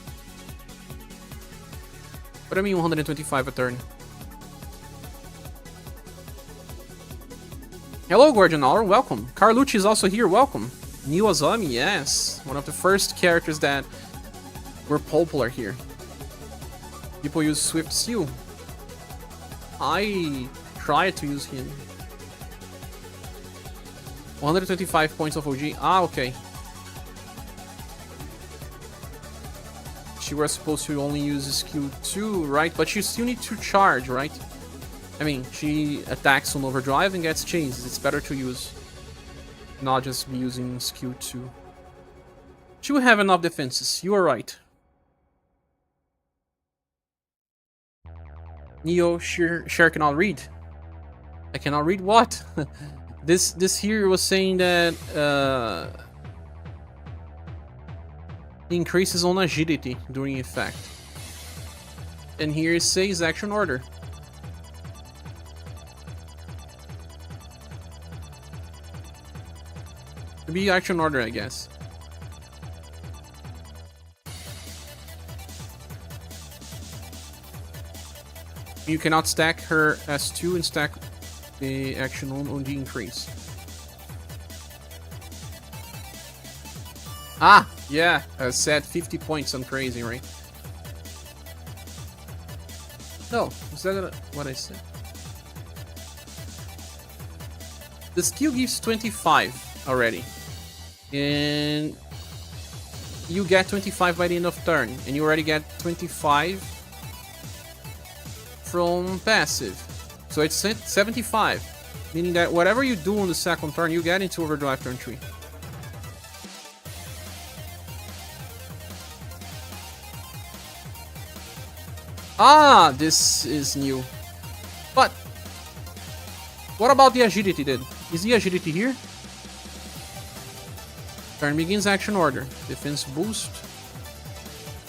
What do I mean 125 a turn? Hello, Guardian Hour, welcome. Carlucci is also here, welcome. New Asami, yes. One of the first characters that were popular here. People use Swift Seal. I tried to use him. 125 points of OG. Ah, okay. She was supposed to only use skill 2, right? But you still need to charge, right? I mean, she attacks on overdrive and gets chased. It's better to use, not just be using skill 2. She will have enough defenses. You are right. Neo sure cannot read. I cannot read what? This here was saying that increases on agility during effect. And here is Sei's action order. To be action order, I guess. You cannot stack her S2 and stack the action on the increase. Ah, yeah, I said 50 points. I'm crazy, right? No, is that what I said? The skill gives 25 already. And you get 25 by the end of turn. And you already get 25 from passive. So it's 75. Meaning that whatever you do on the second turn, you get into overdrive turn 3. Ah, this is new. But what about the agility then? Is the agility here? Turn begins action order. Defense boost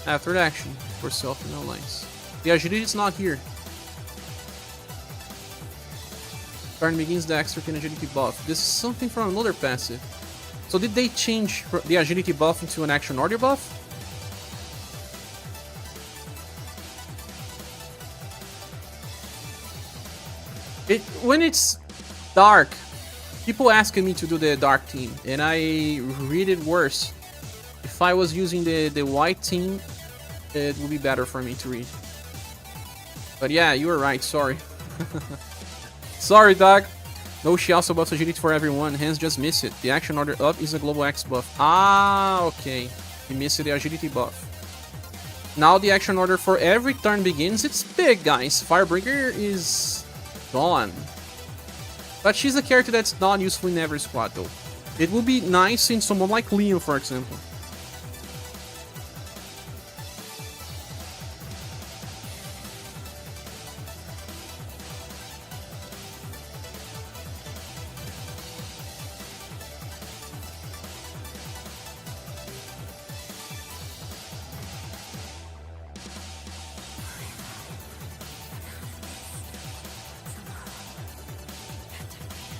after the action for self and allies. The agility is not here. Turn begins the extra and agility buff. This is something from another passive. So did they change the agility buff into an action order buff? When it's dark, people ask me to do the dark team, and I read it worse. If I was using the white team, it would be better for me to read. But yeah, you were right, sorry. Sorry, dog. No, she also buffs agility for everyone, hence just miss it. The action order up is a global X buff. Ah, okay. You missed the agility buff. Now the action order for every turn begins. It's big, guys. Firebringer is gone. But she's a character that's not useful in every squad though. It would be nice in someone like Leon, for example.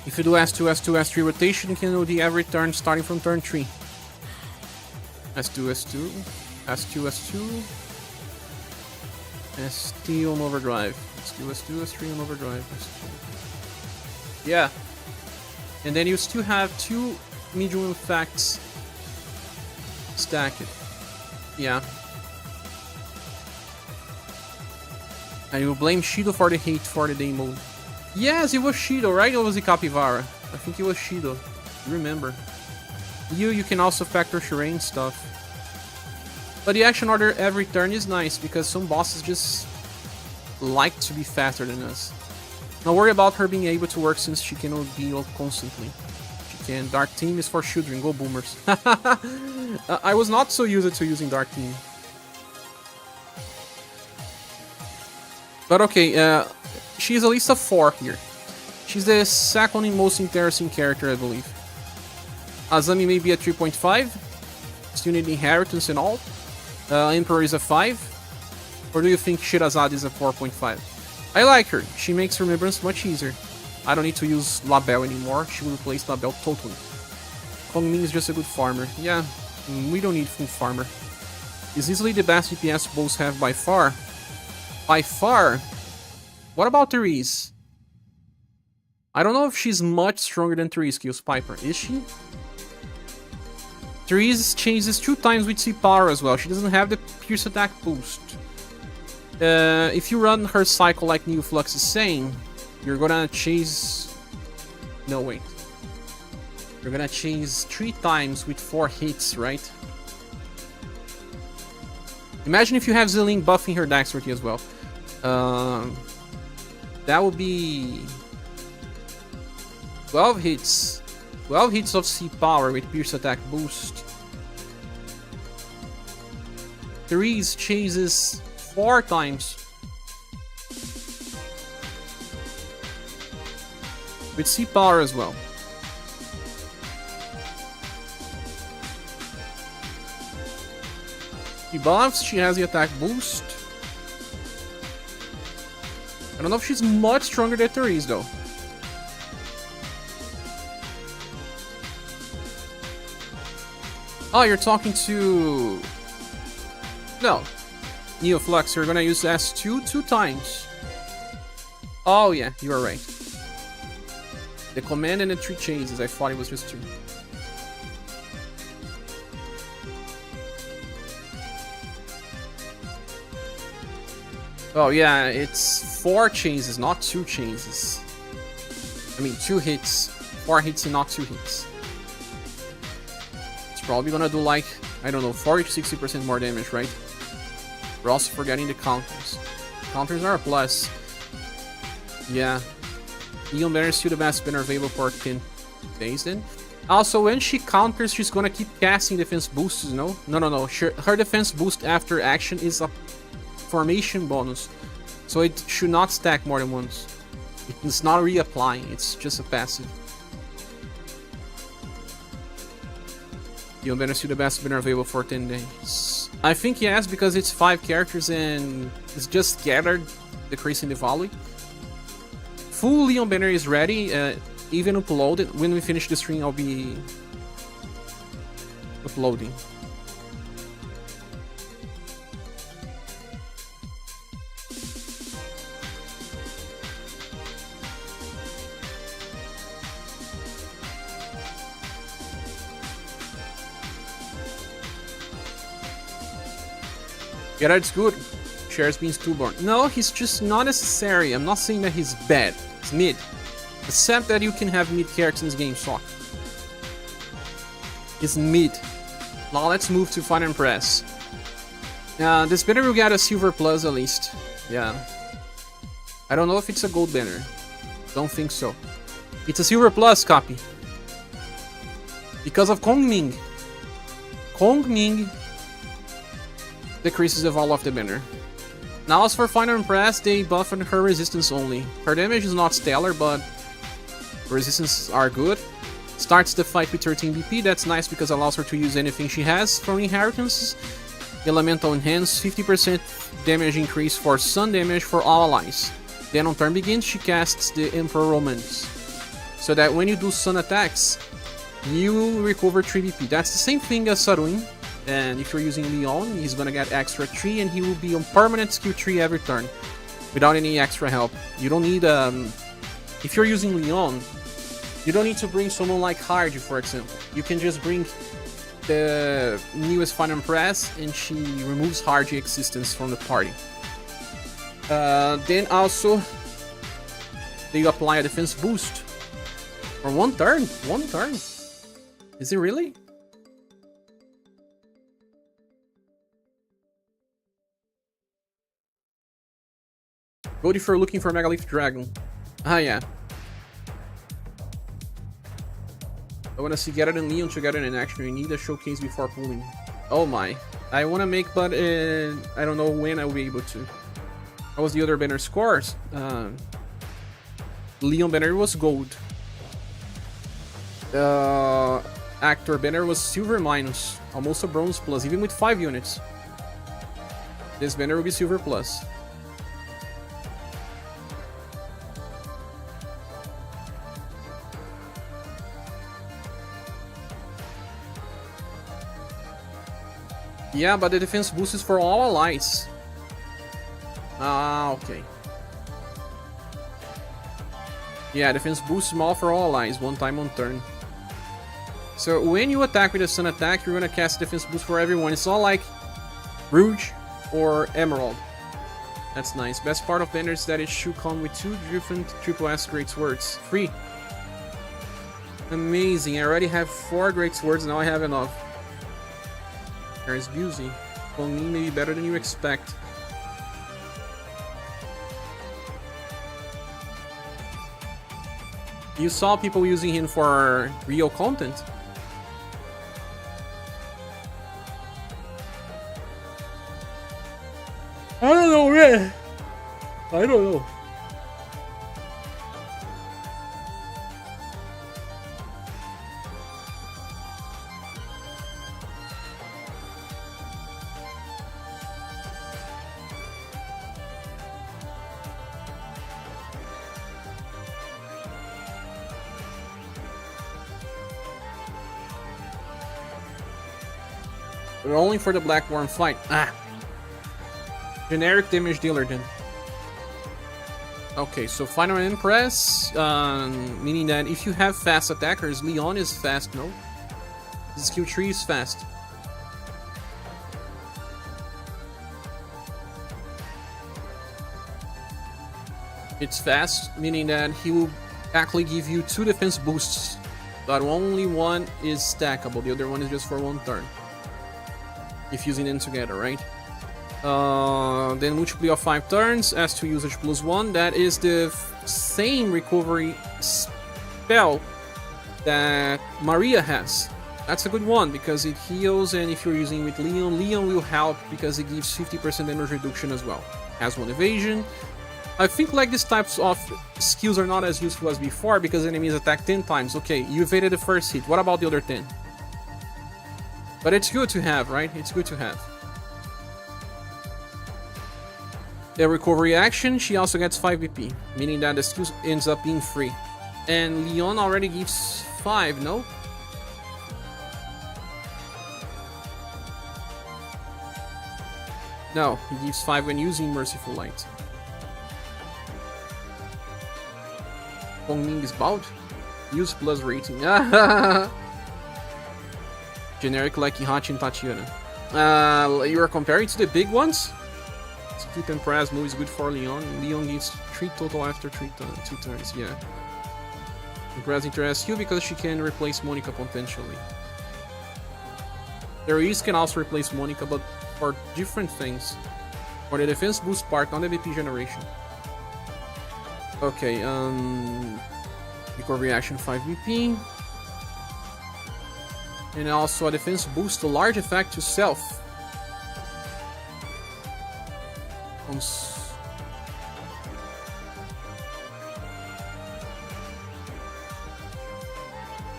If you do S2, S2, S3 rotation, you can do the every turn starting from turn 3. S2, S2, S2, S2, S2 on overdrive. S2, S2, S3 on overdrive. S2. Yeah. And then you still have 2 medium effects stacked. Yeah. And you blame Shido for the hate for the day mode. Yes, it was Shido, right? Or was it Capivara? I think it was Shido. Remember. You can also factor Shireen stuff. But the action order every turn is nice because some bosses just like to be faster than us. Don't worry about her being able to work since she cannot deal constantly. She can. Dark Team is for children. Go boomers. I was not so used to using Dark Team. But okay, she's at least a 4 here. She's the second most interesting character, I believe. Asami may be a 3.5. Still need inheritance and all. Emperor is a 5. Or do you think Shirzad is a 4.5? I like her. She makes remembrance much easier. I don't need to use Label anymore. She will replace Label totally. Kong Ming is just a good farmer. Yeah, we don't need full farmer. Is easily the best DPS bows have by far. By far? What about Therese? I don't know if she's much stronger than Therese kills Piper. Is she? Therese changes 2 times with C-Power as well. She doesn't have the Pierce attack boost. If you run her cycle like New Flux is saying, you're gonna chase... No, wait. You're gonna chase 3 times with 4 hits, right? Imagine if you have Ziling buffing her dexterity as well. That would be 12 hits. 12 hits of C-Power with Pierce attack boost. Therese chases 4 times with C-Power as well. She buffs, she has the attack boost. I don't know if she's much stronger than Therese, though. Oh, you're talking to... No. Neoflux, you're gonna use S2 2 times. Oh, yeah, you are right. The command and the 3 chases, I thought it was just 2. Oh, yeah, it's 4 chases, not 2 chases. I mean, 2 hits. 4 hits and not 2 hits. It's probably gonna do like, I don't know, 40-60% more damage, right? We're also forgetting the counters. Counters are a plus. Yeah. Leon Banner is still the best banner available for 10 days then. Also, when she counters, she's gonna keep casting defense boosts, no? No. Her defense boost after action is a formation bonus. So it should not stack more than once. It's not reapplying, it's just a passive. Leon Banner is still the best banner available for 10 days. I think yes, because it's 5 characters and it's just gathered, decreasing the value. Full Leon banner is ready, even uploaded. When we finish the stream, I'll be uploading. Gerard's good. Shares being stillborn. No, he's just not necessary. I'm not saying that he's bad. It's mid. Except that you can have mid characters in this game, so. It's mid. Now let's move to Fire Empress. This banner will get a silver plus at least. Yeah. I don't know if it's a gold banner. Don't think so. It's a silver plus copy. Because of Kong Ming. Kong Ming decreases the value of the banner. Now as for Fire Empress, they buffed her resistance only. Her damage is not stellar, but resistance are good. Starts the fight with 13 BP, that's nice because it allows her to use anything she has from inheritances. Elemental Enhance, 50% damage increase for sun damage for all allies. Then on turn begins, she casts the Emperor Romance. So that when you do sun attacks, you recover 3 BP. That's the same thing as Sarwin. And if you're using Leon, he's gonna get extra 3 and he will be on permanent skill 3 every turn. Without any extra help. You don't need, if you're using Leon, you don't need to bring someone like Hardy, for example. You can just bring the newest Fire Empress and she removes Hardy existence from the party. Then also, they apply a defense boost. For 1 turn? 1 turn? Is it really? Good if you're looking for Megalith Dragon. Ah, yeah. I wanna see Gerard and Leon together in action. We need a showcase before pulling. Oh my. I wanna make, but I don't know when I will be able to. What was the other banner scores? Leon banner was gold. Actor banner was silver minus. Almost a bronze plus, even with 5 units. This banner will be silver plus. Yeah, but the defense boost is for all allies. Ah, okay. Yeah, defense boost small for all allies, 1 time on turn. So when you attack with a sun attack, you're gonna cast defense boost for everyone. It's not like Rouge or Emerald. That's nice. Best part of banner is that it should come with 2 different triple S great swords. 3. Amazing. I already have 4 great swords, now I have enough. There's Busey. Kong Ming may be better than you expect. You saw people using him for real content. I don't know, man. I don't know. But only for the Black Worm fight. Ah. Generic damage dealer then. Okay, so final Empress, meaning that if you have fast attackers, Leon is fast, no? His skill tree is fast. It's fast, meaning that he will actually give you 2 defense boosts, but only one is stackable, the other one is just for 1 turn. If using them together, right? Then multiply of 5 turns, S2 usage +1, that is the same recovery spell that Maria has. That's a good one, because it heals, and if you're using with Leon, Leon will help because it gives 50% damage reduction as well. Has 1 evasion. I think like these types of skills are not as useful as before because enemies attack 10 times. Okay, you evaded the first hit. What about the other 10? But it's good to have, right? It's good to have. The recovery action, she also gets 5 BP, meaning that the skill ends up being free. And Leon already gives 5, no? No, he gives 5 when using Merciful Light. Ming is bald? Use plus rating. Generic like Hihachi and Tatiana. You are comparing to the big ones? Keep Empress move is good for Leon. Leon gives 3 total after 2 turns, yeah. Empress interests you because she can replace Monica potentially. Therese can also replace Monica, but for different things. For the defense boost part, not the VP generation. Okay, recovery action 5 VP. And also a defense boost, a large effect to self.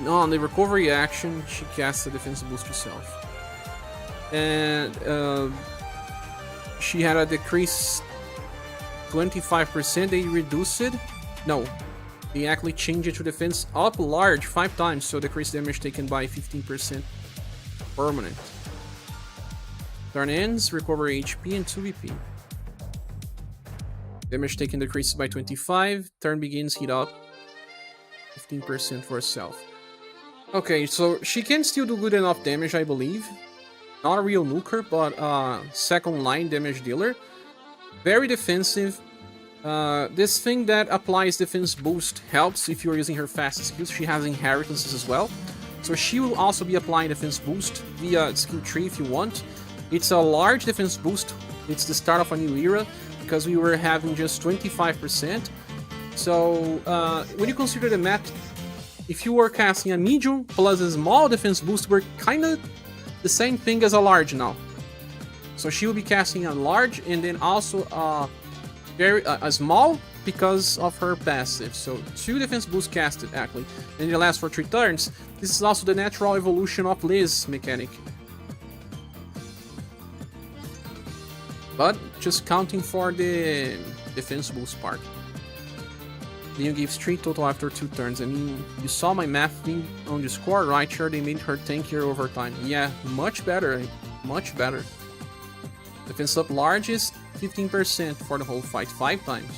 On the recovery action, she casts a defense boost herself. And she had a decrease 25%, they reduced it. No, they actually changed it to defense up large 5 times, so decrease damage taken by 15% permanent. Turn ends, recover HP and 2 VP. Damage taken decreases by 25, turn begins, heat up 15% for herself. Okay, so she can still do good enough damage, I believe. Not a real nuker, but second line damage dealer. Very defensive. This thing that applies defense boost helps if you're using her fast skills. She has inheritances as well. So she will also be applying defense boost via skill tree if you want. It's a large defense boost. It's the start of a new era because we were having just 25%. So when you consider the map, if you were casting a medium plus a small defense boost, we're kind of the same thing as a large now. So she will be casting a large and then also a small because of her passive. So 2 defense boosts casted actually, and it lasts for 3 turns. This is also the natural evolution of Liz mechanic. But just counting for the defense boost part. Leon gives 3 total after 2 turns. I mean, you saw my math thing on the score, right? Sure, they made her tankier over time. Yeah, much better. Much better. Defense up large is 15% for the whole fight, 5 times.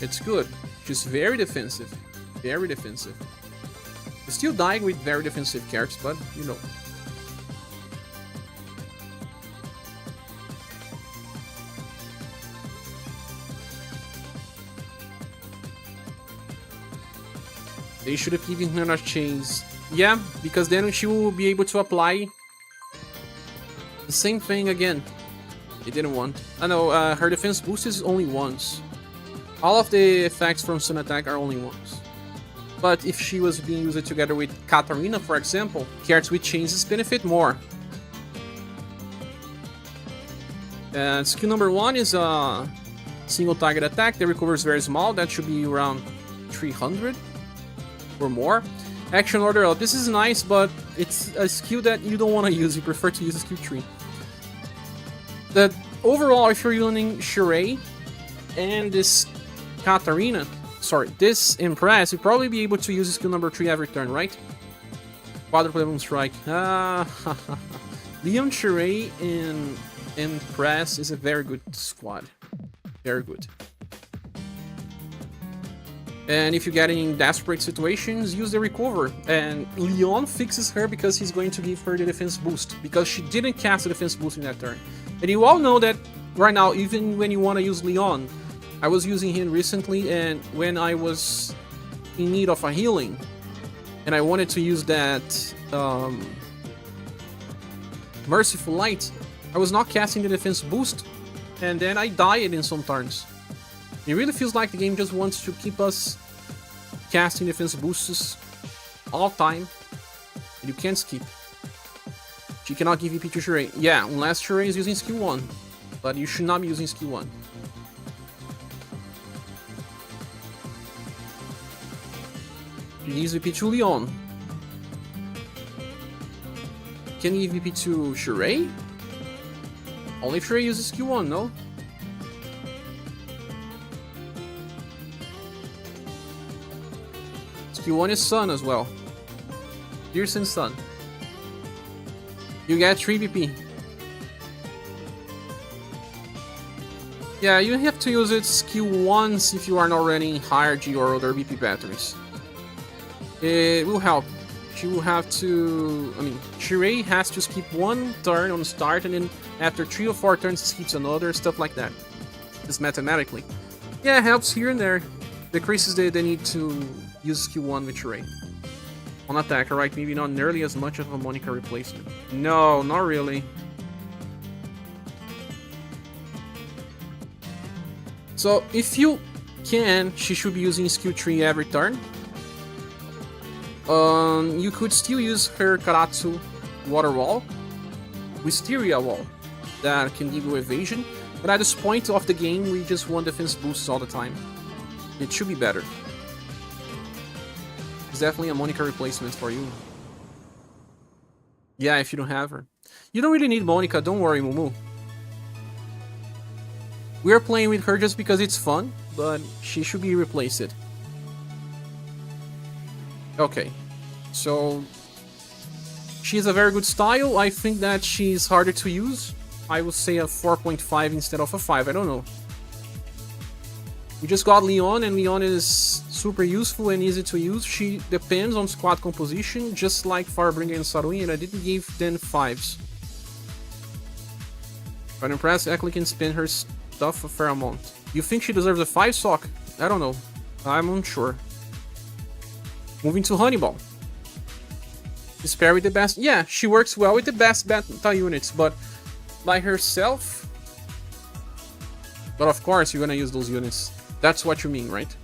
It's good. Just very defensive. Very defensive. You're still dying with very defensive characters, but you know. They should have given her a chance. Yeah, because then she will be able to apply the same thing again. They didn't want. I know, her defense boost is only once. All of the effects from Sun Attack are only once. But if she was being used together with Katarina, for example, characters with changes benefit more. And skill number 1 is a single target attack that recovers very small. That should be around 300 or more. Action order, this is nice, but it's a skill that you don't want to use. You prefer to use a skill tree. That overall, if you're using Shirei and this Katarina, sorry, this Empress, you'll probably be able to use skill number 3 every turn, right? Quadruple strike. Leon, Shirzad, and Empress is a very good squad. Very good. And if you get in desperate situations, use the recover. And Leon fixes her because he's going to give her the defense boost, because she didn't cast the defense boost in that turn. And you all know that right now, even when you want to use Leon, I was using him recently, and when I was in need of a healing, and I wanted to use that Merciful Light, I was not casting the defense boost, and then I died in some turns. It really feels like the game just wants to keep us casting defense boosts all time, and you can't skip. She cannot give EP to Shirzad. Yeah, unless Shirzad is using skill 1, but you should not be using skill 1. She gives EP to Leon. Can you give EP to Shirzad? Only if Shirzad uses skill 1, no? Skill 1 is Sun as well. Pearson Sun. You get 3 BP. Yeah, you have to use it skill once if you are not running higher G or other BP batteries. It will help. She will have to... I mean, Shirzad has to skip 1 turn on the start, and then after 3 or 4 turns skips another, stuff like that. Just mathematically. Yeah, it helps here and there. Decreases the need to use skill 1 with Shirzad. On attacker, right? Maybe not nearly as much of a Monica replacement. No, not really. So, if you can, she should be using skill 3 every turn. You could still use her Karatsu Water Wall, Wisteria Wall, that can give you evasion, but at this point of the game, we just want defense boosts all the time. It should be better. It's definitely a Monica replacement for you. Yeah, if you don't have her. You don't really need Monica, don't worry, Mumu. We are playing with her just because it's fun, but she should be replaced. Okay, so she's a very good style. I think that she's harder to use. I would say a 4.5 instead of a 5, I don't know. We just got Leon, and Leon is super useful and easy to use. She depends on squad composition, just like Firebringer and Saruin, and I didn't give them 5s. But Empress actually can spend her stuff a fair amount. You think she deserves a 5 sock? I don't know. I'm unsure. Moving to Honeyball. Is paired with the best? Yeah, she works well with the best beta units, but by herself... But of course, you're gonna use those units. That's what you mean, right?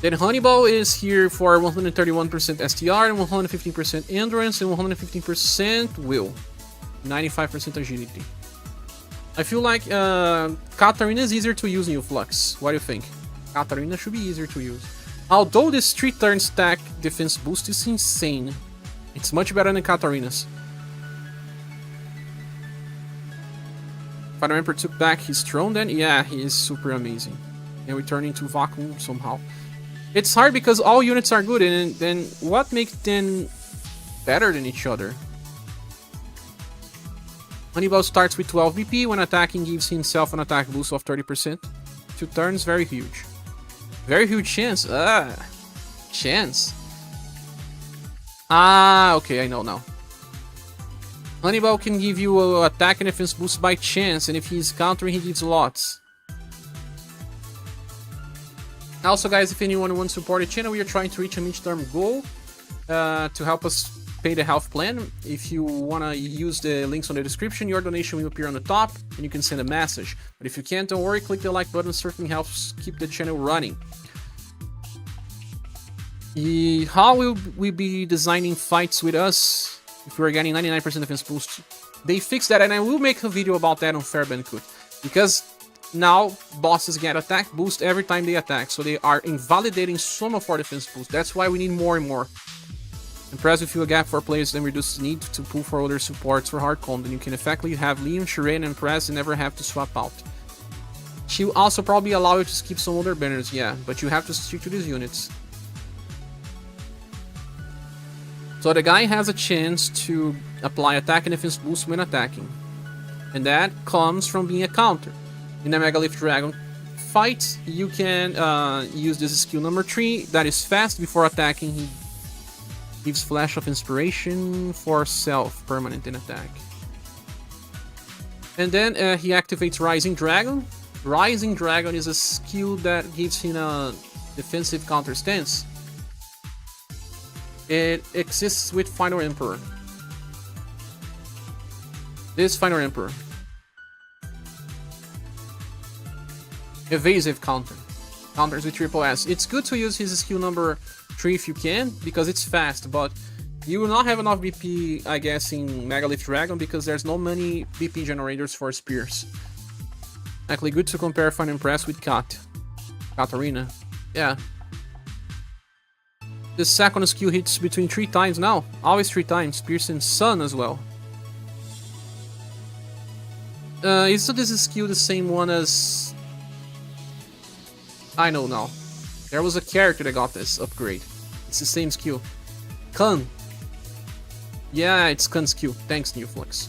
Then Honeyball is here for 131% STR and 115% endurance and 115% will. 95% agility. I feel like Katarina is easier to use in Flux. What do you think? Katarina should be easier to use. Although this 3-turn stack defense boost is insane. It's much better than Katarina's. Final Emperor took back his throne then? Yeah, he is super amazing. And we turn into Vacuum somehow. It's hard because all units are good, and then what makes them better than each other? Honeyball starts with 12 BP. When attacking, gives himself an attack boost of 30%. 2 turns, very huge. Very huge chance. Chance. Ah, okay, I know now. Honeyball can give you an attack and defense boost by chance, and if he's countering, he gives lots. Also, guys, if anyone wants to support the channel, we are trying to reach a mid-term goal to help us pay the health plan. If you want to use the links on the description, your donation will appear on the top, and you can send a message. But if you can't, don't worry, click the like button, certainly helps keep the channel running. How will we be designing fights with us if we're getting 99% defense boost? They fixed that, and I will make a video about that on Fair Bandicoot, because now bosses get attack boost every time they attack, so they are invalidating some of our defense boost. That's why we need more and more. Empress will fill a gap for players and reduce the need to pull for other supports for hard comp. Then you can effectively have Leon, Shirzad, and Empress and never have to swap out. She will also probably allow you to skip some other banners, yeah, but you have to stick to these units. So the guy has a chance to apply attack and defense boost when attacking. And that comes from being a counter. In a Megalith Dragon fight, you can use this skill number 3, that is fast. Before attacking, he gives Flash of Inspiration for self, permanent in attack. And then he activates Rising Dragon. Rising Dragon is a skill that gives him a defensive counter stance. It exists with Final Emperor. This Final Emperor. Evasive counter. Counters with triple S. It's good to use his skill number 3 if you can, because it's fast, but you will not have enough BP, I guess, in Megalith Dragon, because there's no many BP generators for spears. Actually, good to compare Final Empress with Katarina. Yeah. The second skill hits between 3 times now. Always 3 times. Piercing Sun as well. Isn't this skill the same one as... I know now. There was a character that got this upgrade. It's the same skill. Kun. Yeah, it's Kun's skill. Thanks, Newflux.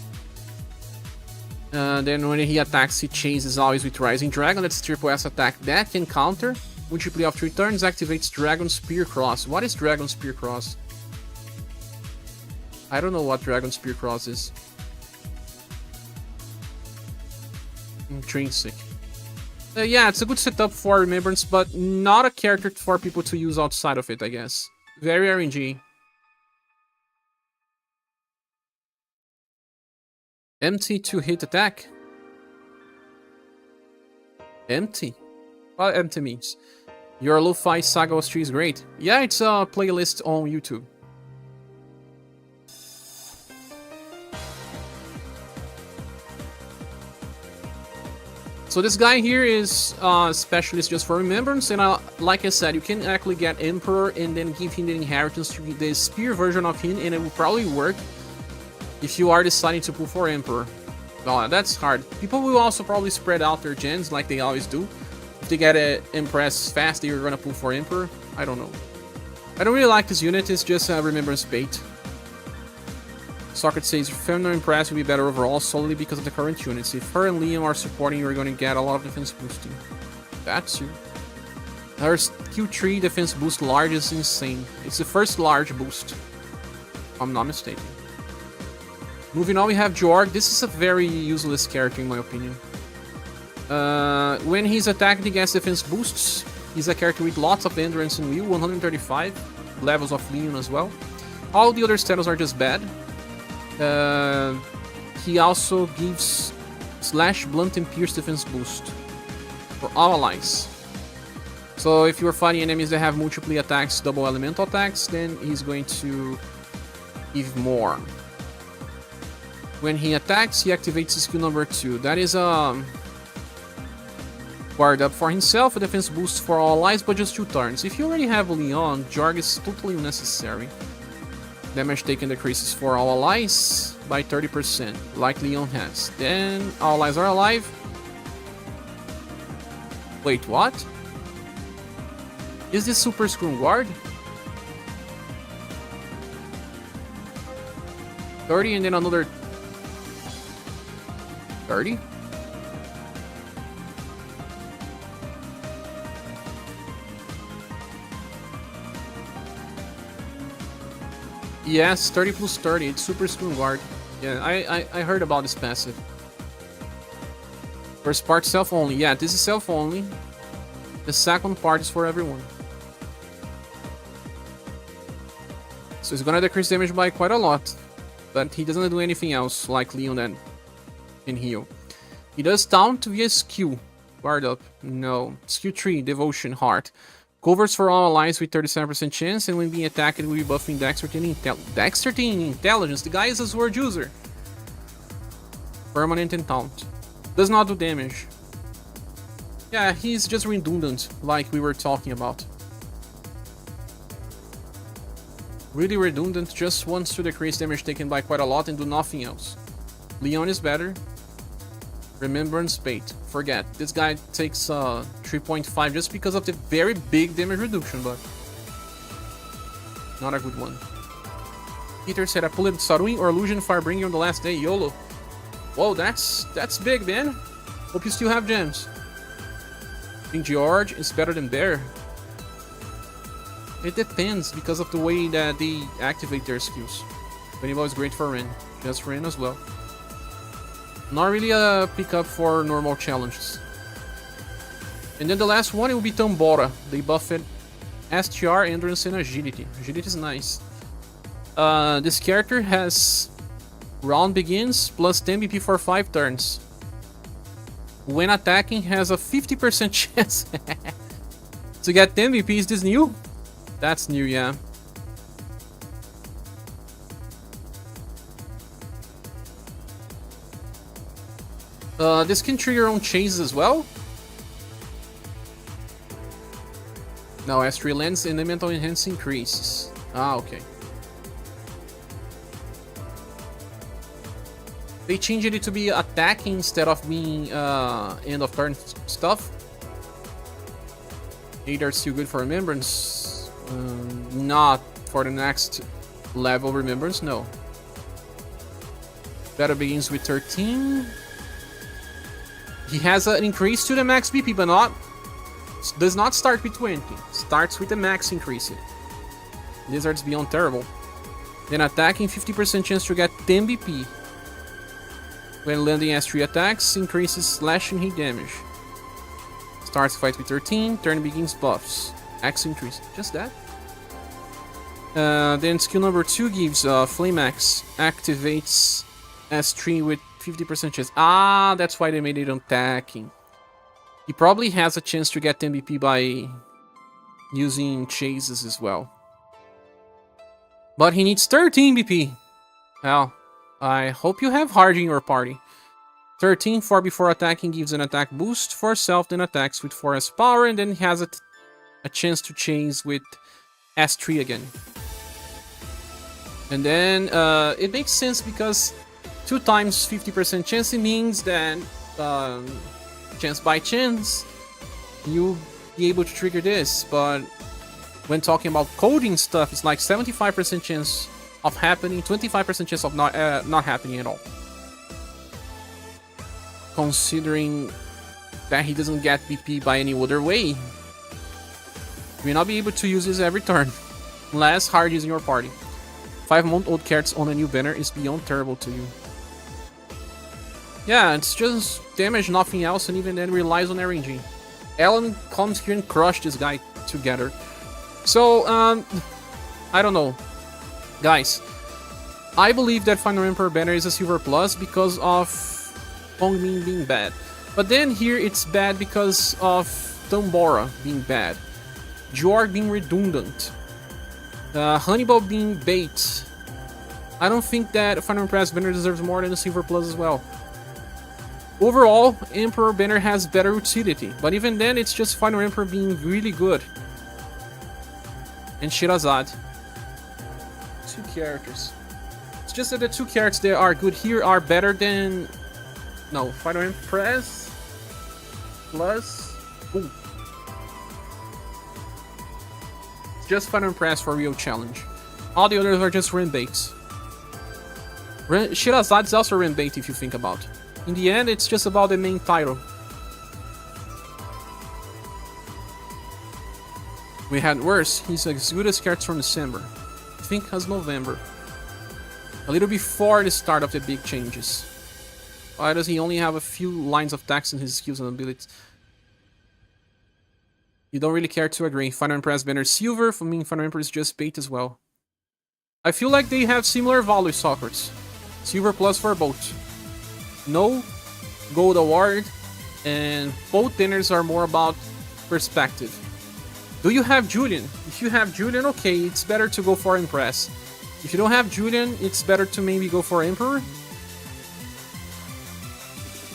Then when he attacks, he chases always with Rising Dragon. That's triple S attack. That can counter. Multiply of 3 turns, activates Dragon Spear Cross. What is Dragon Spear Cross? I don't know what Dragon Spear Cross is. Intrinsic. Yeah, it's a good setup for Remembrance, but not a character for people to use outside of it, I guess. Very RNG. Empty to hit attack. Empty? What empty means? Your lo-fi SaGa tree is great. Yeah, it's a playlist on YouTube. So this guy here is a specialist just for Remembrance, and like I said, you can actually get Emperor and then give him the inheritance to the spear version of him, and it will probably work if you are deciding to pull for Emperor. Well, that's hard. People will also probably spread out their gens like they always do. If they get an Empress fast, they're gonna pull for Emperor. I don't know. I don't really like this unit, it's just a Remembrance bait. Socrates says, Feminine Empress will be better overall solely because of the current units. If her and Liam are supporting, you're going to get a lot of defense boosting. That's you. Her Q3 defense boost large is insane. It's the first large boost, if I'm not mistaken. Moving on, we have Jorg. This is a very useless character in my opinion. When he's attacked, he gets defense boosts. He's a character with lots of endurance and will, 135 levels of Leon as well. All the other status are just bad. He also gives Slash, Blunt, and Pierce defense boost for all allies. So if you're fighting enemies that have multiple attacks, double elemental attacks, then he's going to give more. When he attacks, he activates skill number 2. That is guard up for himself, a defense boost for all allies, but just 2 turns. If you already have Leon, Jorg is totally unnecessary. Damage taken decreases for all allies by 30%, like Leon has. Then all allies are alive. Wait, what? Is this Super Scrum Guard? 30 and then another 30? Yes, 30 plus 30, it's Super Spoon Guard. Yeah, I heard about this passive. First part self only. Yeah, this is self only. The second part is for everyone. So it's gonna decrease damage by quite a lot. But he doesn't do anything else like Leon then can heal. He does taunt via skill. Guard up. No. Skill 3, Devotion, Heart. Covers for all allies with 37% chance, and when being attacked, it will be buffing Dexterity and Intelligence. The guy is a sword user. Permanent and taunt. Does not do damage. Yeah, he's just redundant, like we were talking about. Really redundant, just wants to decrease damage taken by quite a lot and do nothing else. Leon is better. Remembrance Bait. Forget. This guy takes 3.5 just because of the very big damage reduction, but not a good one. Peter said I pulled Saruin or Illusion Firebringer on the last day. YOLO. Whoa, that's big, man. Hope you still have gems. King George is better than Bear. It depends because of the way that they activate their skills. Honeyball is great for Ren. Just Ren as well. Not really a pickup for normal challenges. And then the last one, it will be Tomora. They buffed STR, Endurance, and Agility. Agility is nice. This character has round begins plus 10 BP for 5 turns. When attacking, has a 50% chance to get 10 BP. Is this new? That's new, yeah. This can trigger on chases as well. Now, S3 lens and elemental enhance increases. Ah, okay. They changed it to be attacking instead of being end of turn stuff. Either still good for remembrance. Not for the next level remembrance, no. Battle begins with 13. He has an increase to the max BP, but does not start with 20. Starts with the max increase. Lizards beyond terrible. Then attacking, 50% chance to get 10 BP. When landing S3 attacks, increases slash and hit damage. Starts fight with 13, turn begins buffs. Axe increase. Just that. Then skill number 2 gives Flame Axe. Activates S3 with 50% chance. Ah, that's why they made it attacking. He probably has a chance to get 10 BP by using chases as well. But he needs 13 BP. Well, I hope you have hard in your party. 13 4 before attacking gives an attack boost for self, then attacks with 4S power, and then he has a chance to chase with S3 again. And then it makes sense because 2 times 50% chance, it means that chance by chance you'll be able to trigger this. But when talking about coding stuff, it's like 75% chance of happening, 25% chance of not happening at all. Considering that he doesn't get BP by any other way, you may not be able to use this every turn, unless hard using your party. 5-month-old cards on a new banner is beyond terrible to you. Yeah, it's just damage, nothing else, and even then relies on RNG. Alan comes here and crushed this guy together. So, I don't know. Guys, I believe that Final Emperor banner is a Silver Plus because of Hongmin being bad. But then here it's bad because of Tomora being bad. Jorg being redundant. Honeyball being bait. I don't think that Final Empress banner deserves more than a Silver Plus as well. Overall, Emperor banner has better utility, but even then it's just Final Emperor being really good. And Shirzad. 2 characters. It's just that the 2 characters that are good here are better than... No, Final Empress plus... Ooh. It's just Final Empress for real challenge. All the others are just run baits. Shirzad is also run bait if you think about it. In the end, it's just about the main title. We had worse. He's as good as cards from December. I think as November. A little before the start of the big changes. Why does he only have a few lines of text in his skills and abilities? You don't really care to agree. Final Empress banner silver, for me Final Empress is just bait as well. I feel like they have similar value, Socrates. Silver plus for both. No gold award, and both dinners are more about perspective. Do you have Julian? If you have Julian, okay, it's better to go for Empress. If you don't have Julian, it's better to maybe go for Emperor.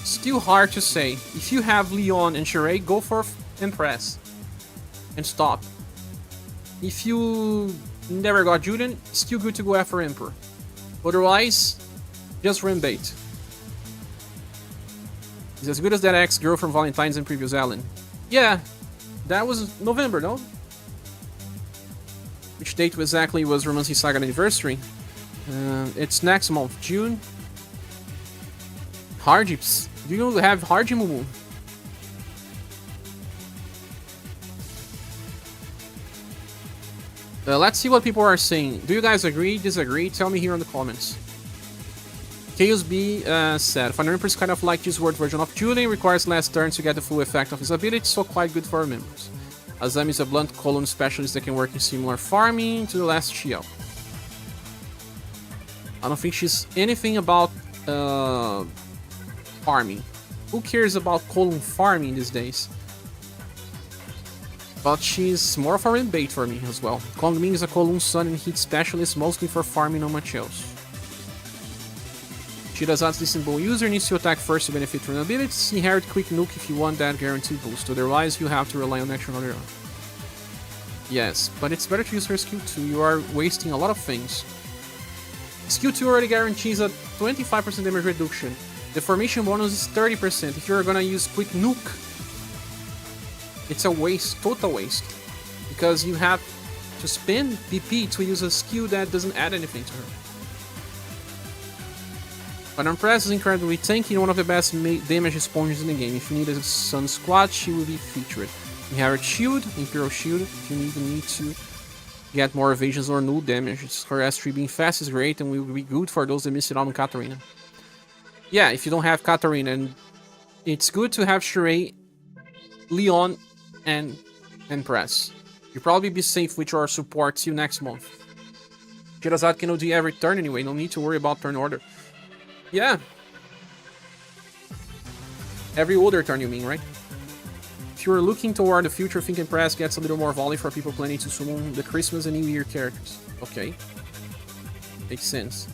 Still hard to say. If you have Leon and Sheree, go for Empress. And stop. If you never got Julian, still good to go after Emperor. Otherwise, just run bait. He's as good as that ex-girl from Valentine's and previous Alan. Yeah, that was November, no? Which date exactly was Romance's SaGa anniversary? It's next month, June. Hardships. Do you have hardship, Mumu? Let's see what people are saying. Do you guys agree, disagree? Tell me here in the comments. Chaos B said, Final Empress kind of like this word version of Julian, requires less turns to get the full effect of his ability, so quite good for our members. Asami is a blunt column specialist that can work in similar farming to the last Shield. I don't think she's anything about farming. Who cares about column farming these days? But she's more of a red bait for me as well. Ming is a column sun and heat specialist, mostly for farming on much else. Shirzad's decent bow user needs to attack first to benefit from abilities. Inherit quick nuke if you want that guaranteed boost, otherwise you have to rely on action on your own. Yes, but it's better to use her skill 2, you are wasting a lot of things. Skill 2 already guarantees a 25% damage reduction. The formation bonus is 30%. If you're gonna use quick nuke, it's a waste, total waste. Because you have to spend PP to use a skill that doesn't add anything to her. But Empress is incredibly tanky and one of the best damage sponges in the game. If you need a Sun Squad, she will be featured. Inherit Shield, Imperial Shield, if you need to get more evasions or null damage. Her S3 being fast is great and will be good for those that miss it out on Katarina. Yeah, if you don't have Katarina, and it's good to have Sheree, Leon, and Empress. You'll probably be safe with your support till next month. Shirzad can OD every turn anyway, no need to worry about turn order. Yeah. Every other turn you mean, right? If you're looking toward the future, think Empress gets a little more volley for people planning to summon the Christmas and New Year characters. Okay. Makes sense.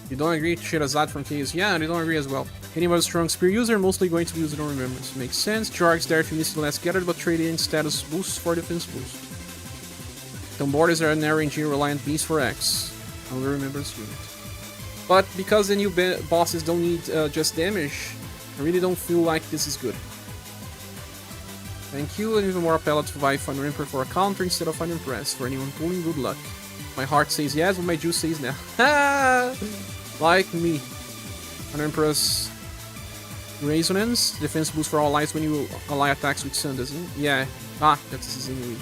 You don't agree to Shirzad from Chaos? Yeah, they don't agree as well. Anyone strong spear user, mostly going to use it on remembrance. Makes sense. Jarg's there if you miss the last gathered, but trade in status boosts for defense boost. Tomora are an RNG reliant beast for X. On the remembrance unit. But because the new bosses don't need just damage, I really don't feel like this is good. Thank you, and even more appellate to buy Final Emperor for a counter instead of Final Empress. For anyone pulling, good luck. My heart says yes, but my juice says no. Like me. Final Empress Resonance. Defense boost for all allies when you ally attacks with Sun, doesn't it? Yeah. Ah, that's seasonally.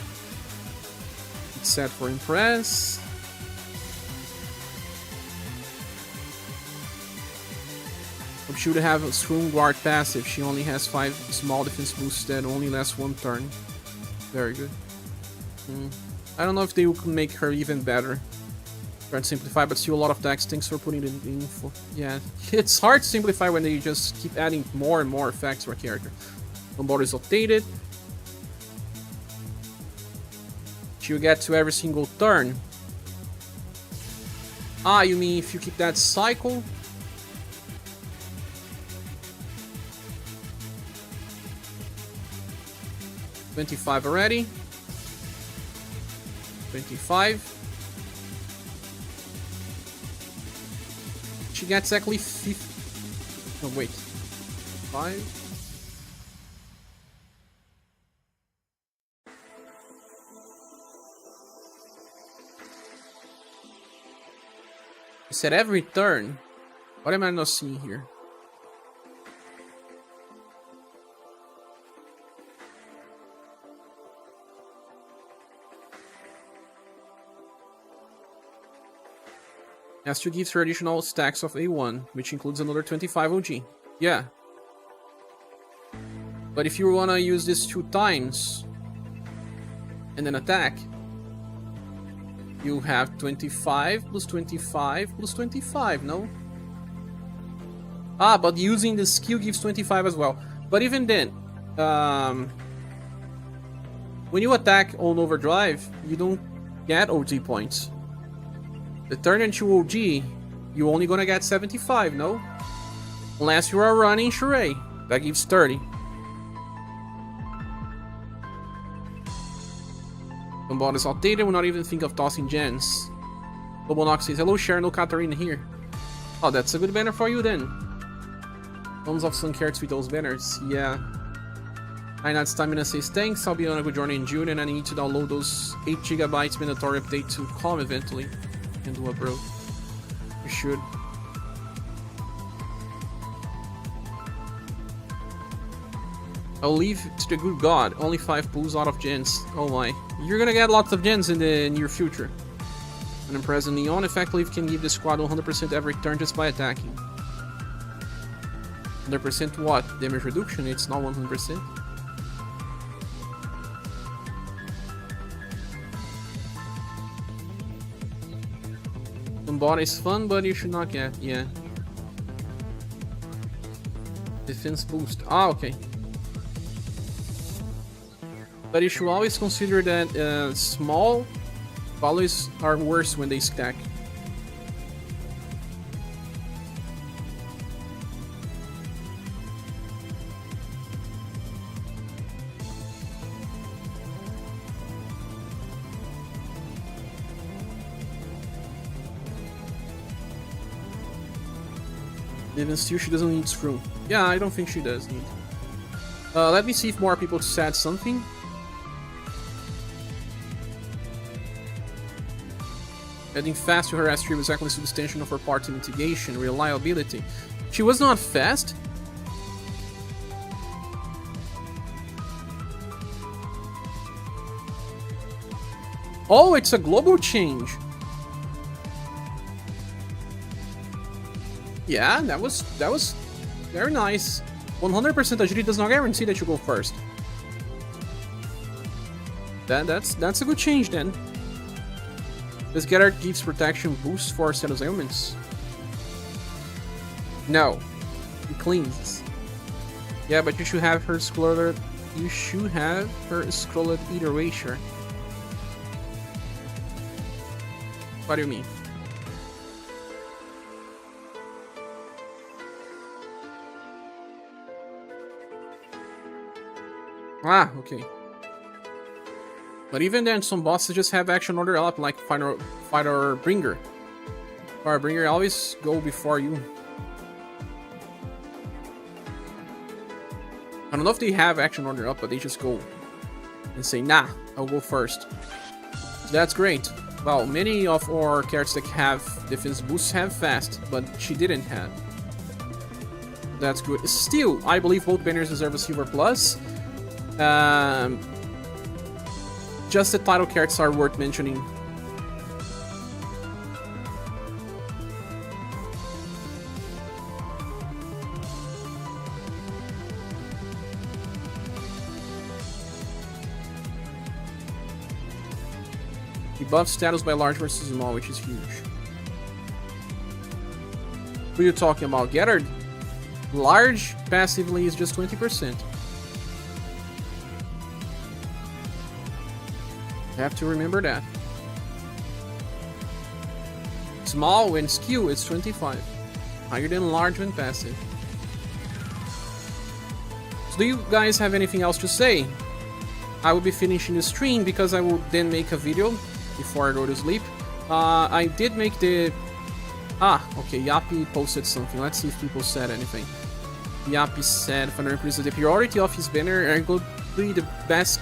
It's set for Empress. She would have a strong guard passive. She only has 5 small defense boosts that only last 1 turn. Very good. I don't know if they could make her even better. Try to simplify, but still a lot of decks. Thanks for putting it in info. Yeah, it's hard to simplify when they just keep adding more and more effects to a character. Honeyball is updated. She'll get to every single turn. Ah, you mean if you keep that cycle? $25 already. 25. She gets exactly 50. Oh wait, 5. I said every turn. What am I not seeing here? Has to give her additional stacks of A1, which includes another 25 OG. Yeah. But if you wanna use this 2 times and then attack, you have 25 plus 25 plus 25, no? Ah, but using the skill gives 25 as well. But even then, when you attack on overdrive, you don't get OG points. The turn into OG, you're only gonna get 75, no? Unless you are running Sheree, that gives 30. Honeyball is outdated, we'll not even think of tossing gens. Bobonox says, hello Cher, no Katarina here. Oh, that's a good banner for you then. Tons of Sun cards with those banners, yeah. I Not Stamina says thanks, I'll be on a good journey in June and I need to download those 8 GB mandatory update to calm eventually. And do a bro. You should. I'll leave to the good God. Only 5 pulls out of gens. Oh my. You're gonna get lots of gens in the near future. An Empress and Neon effectively can give the squad 100% every turn just by attacking. 100% what? Damage reduction? It's not 100%. Tomora is fun, but you should not get. Yeah. Defense boost. Ah, okay. But you should always consider that small values are worse when they stack. Even still, she doesn't need screw. Yeah, I don't think she does need. Let me see if more people said something. Adding fast to her S3 was actually substantial of her party mitigation, reliability. She was not fast. Oh, it's a global change. Yeah, that was very nice. 100% agility does not guarantee that you go first. That's a good change then. This getter gives protection boost for status ailments. No, it cleans. Yeah, but you should have her scrolled. You should have her scrolled erasure. What do you mean? Ah, okay. But even then, some bosses just have action order up, like Fighter Bringer. Fire Bringer always go before you. I don't know if they have action order up, but they just go and say, nah, I'll go first. So that's great. Well, many of our characters that have defense boosts have fast, but she didn't have. That's good. Still, I believe both banners deserve a Silver Plus. Just the title characters are worth mentioning. He buffs status by large versus small, which is huge. Who are you talking about? Getter? Large passively is just 20%. You have to remember that. Small when skew is 25. Higher than large when passive. So do you guys have anything else to say? I will be finishing the stream because I will then make a video before I go to sleep. I did make the... Ah, okay, Yappy posted something. Let's see if people said anything. Yappy said, Final Empress, the priority of his banner are the best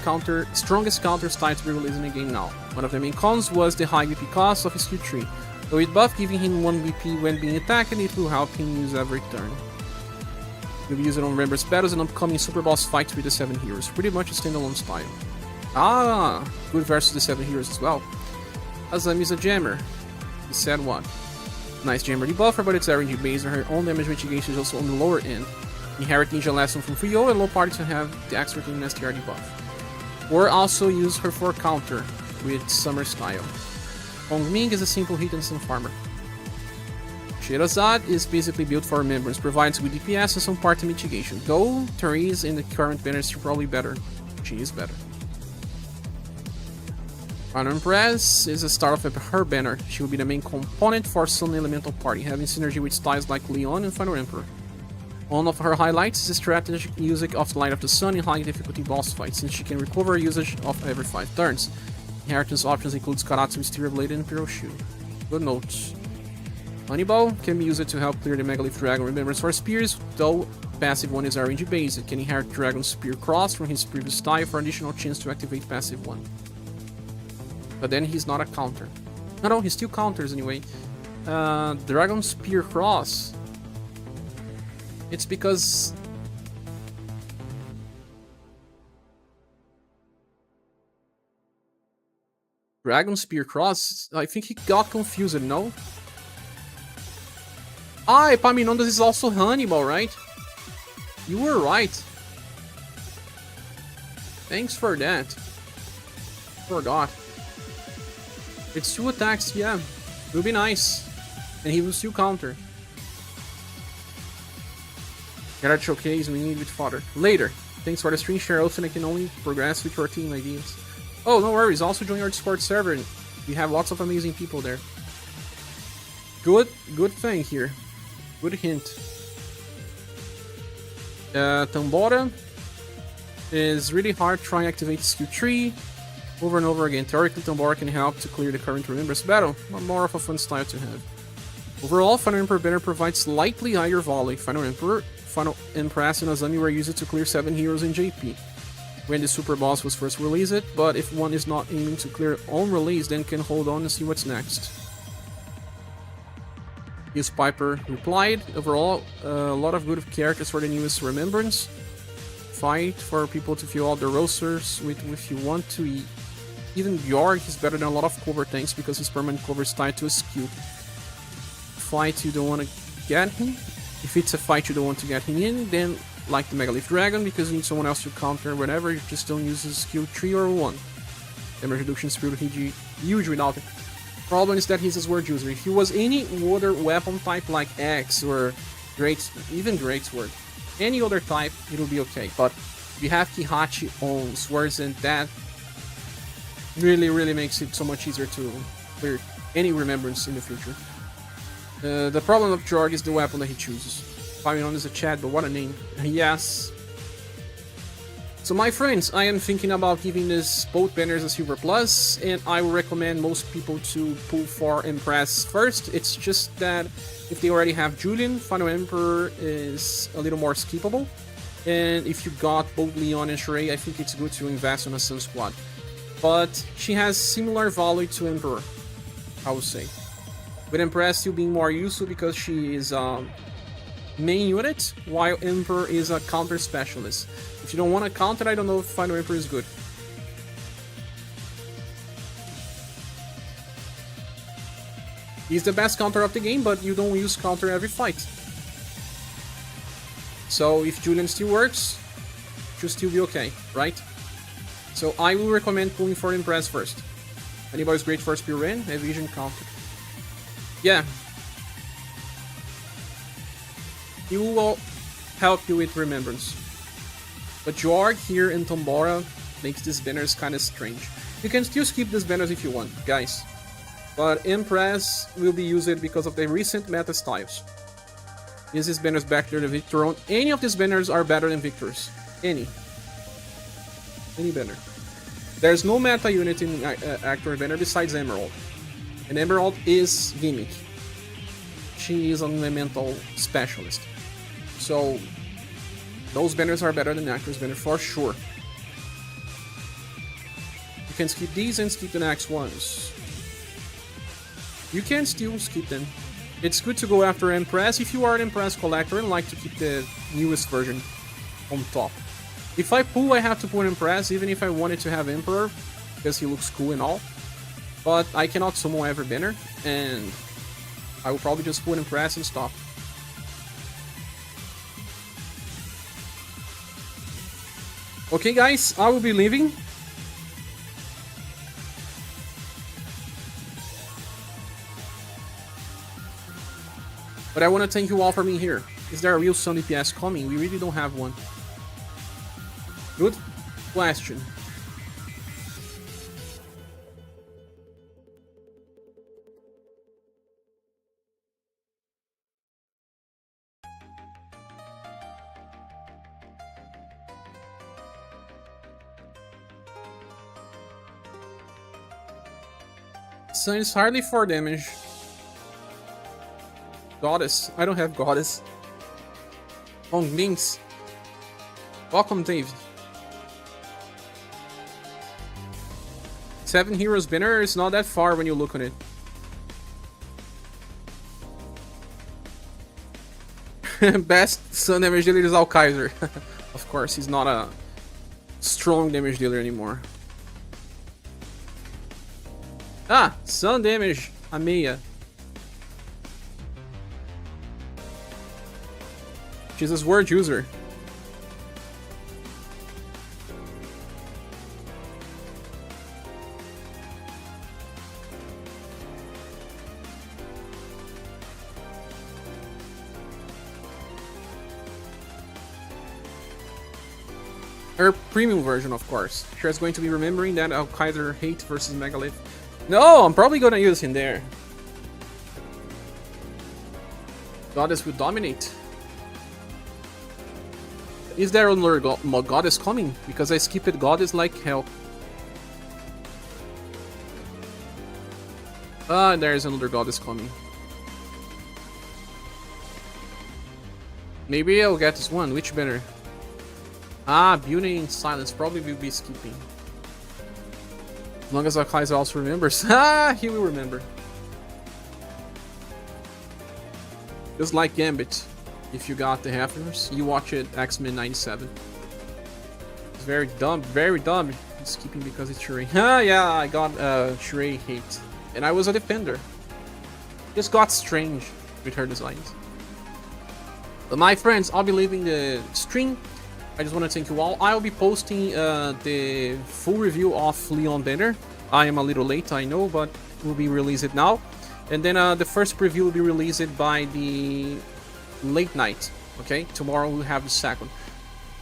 strongest counter style to be released in the game now. One of the main cons was the high BP cost of his Q3. So with buff giving him 1 BP when being attacked, it will help him use every turn. You'll use it on members battles and upcoming super boss fights with the 7 heroes. Pretty much a standalone style. Ah, good versus the 7 heroes as well. Asami is a jammer. He said what? Nice jammer debuffer, but it's RNG based on her own damage mitigation is also on the lower end. Inherit ninja lesson from Fuyo and low parties to have the expert in STR debuff. Or also use her for counter with summer style. Ming is a simple hit and some farmer. Shirzad is basically built for remembrance, provides good DPS and some party mitigation. Though Therese in the current banner is probably better. She is better. Empress is a start of her banner. She will be the main component for Sun Elemental Party, having synergy with styles like Leon and Final Emperor. One of her highlights is the strategic usage of the Light of the Sun in high difficulty boss fights, since she can recover usage of every 5 turns. Inheritance options includes Karatsu, Mysterious Blade, and Imperial Shield. Good notes. Honeyball can be used to help clear the Megalith Dragon Remembrance for Spears, though Passive 1 is RNG based. It can inherit Dragon Spear Cross from his previous style for additional chance to activate passive 1. But then he's not a counter. No, he still counters anyway. Dragon Spear Cross. It's because... Dragon Spear Cross, I think he got confused, no? Ah, Epaminondas is also Honeyball, right? You were right. Thanks for that. Forgot. It's 2 attacks, yeah. Will be nice. And he will still counter. Gotta showcase we need with fodder. Later. Thanks for the screen share, also I can only progress with your team ideas. Oh, no worries, also join our Discord server. We have lots of amazing people there. Good thing here. Good hint. Tomora is really hard trying to activate skill 3 over and over again. Theoretically, Tomora can help to clear the current Remembrance battle, but more of a fun style to have. Overall, Final Emperor banner provides slightly higher volley. Final Emperor, Final Empress, and Asami were used to clear 7 heroes in JP when the super boss was first released, but if one is not aiming to clear on release, then can hold on and see what's next. Use Piper replied, overall, a lot of good characters for the newest Remembrance. Fight for people to fill out the rosters with if you want to eat. Even Bjorg is better than a lot of cover tanks because his permanent cover is tied to a skill. Fight you don't want to get him. If it's a fight you don't want to get him in, then like the Megalith Dragon, because you need someone else to counter whenever, you just don't use his skill 3 or 1. Damage reduction is pretty huge without it. Problem is that he's a sword user. If he was any other weapon type like Axe or even Great Sword, any other type, it'll be okay. But we have Kihachi on swords, and that really makes it so much easier to clear any Remembrance in the future. The problem of Jorg is the weapon that he chooses. Fabian is a chat, but what a name. Yes. So my friends, I am thinking about giving this both banners a Silver Plus, and I would recommend most people to pull for Empress first. It's just that if they already have Julian, Final Emperor is a little more skippable. And if you got both Leon and Sheree, I think it's good to invest on a Sun Squad. But she has similar value to Emperor, I would say. With Empress still being more useful because she is main unit, while Emperor is a counter specialist. If you don't want to counter, I don't know if Final Emperor is good. He's the best counter of the game, but you don't use counter every fight. So if Julian still works, should still be okay, right? So I will recommend pulling for Empress first. Anybody's great for Spear Ren, Evasion counter. Yeah. He will help you with Remembrance. But Jorg here in Tomora makes these banners kind of strange. You can still skip these banners if you want, guys. But Empress will be used because of the recent meta styles. Is this banners back to the Victor? Any of these banners are better than Victor's. Any banner. There's no meta unit in Actor banner besides Emerald. And Emerald is gimmick. She is an elemental specialist. So those banners are better than Actor's banner for sure. You can skip these and skip the next ones. You can still skip them. It's good to go after Empress if you are an Empress collector and like to keep the newest version on top. If I pull, I have to pull Empress, even if I wanted to have Emperor, because he looks cool and all. But I cannot summon every banner, and I will probably just pull Empress and stop. Okay guys, I will be leaving. But I want to thank you all for being here. Is there a real Sun DPS coming? We really don't have one. Good question. Sun is hardly 4 damage. Goddess. I don't have Goddess. Mings. Welcome, Dave. 7 heroes banner is not that far when you look on it. Best sun damage dealer is Alkaiser. Of course, he's not a strong damage dealer anymore. Ah, sun damage, Ameya. She's a sword user. Her premium version, of course. She's going to be remembering that Alkaiser hate versus Megalith. No, I'm probably gonna use him there. Goddess will dominate. Is there another Goddess coming? Because I skipped Goddess like hell. Ah, there is another Goddess coming. Maybe I'll get this one. Which banner? Ah, Beauty in Silence. Probably will be skipping. As long as Alkaiser also remembers. Ah, he will remember. Just like Gambit. If you got the Hefners, you watch it X-Men 97. It's very dumb, very dumb. It's skipping because it's Shirei. Ah, yeah, I got Shirei hate. And I was a defender. Just got strange with her designs. But my friends, I'll be leaving the stream. I just want to thank you all. I'll be posting the full review of Leon Banner. I am a little late, I know, but we'll be released now. And then the first preview will be released by the late night. Okay, tomorrow we'll have the second.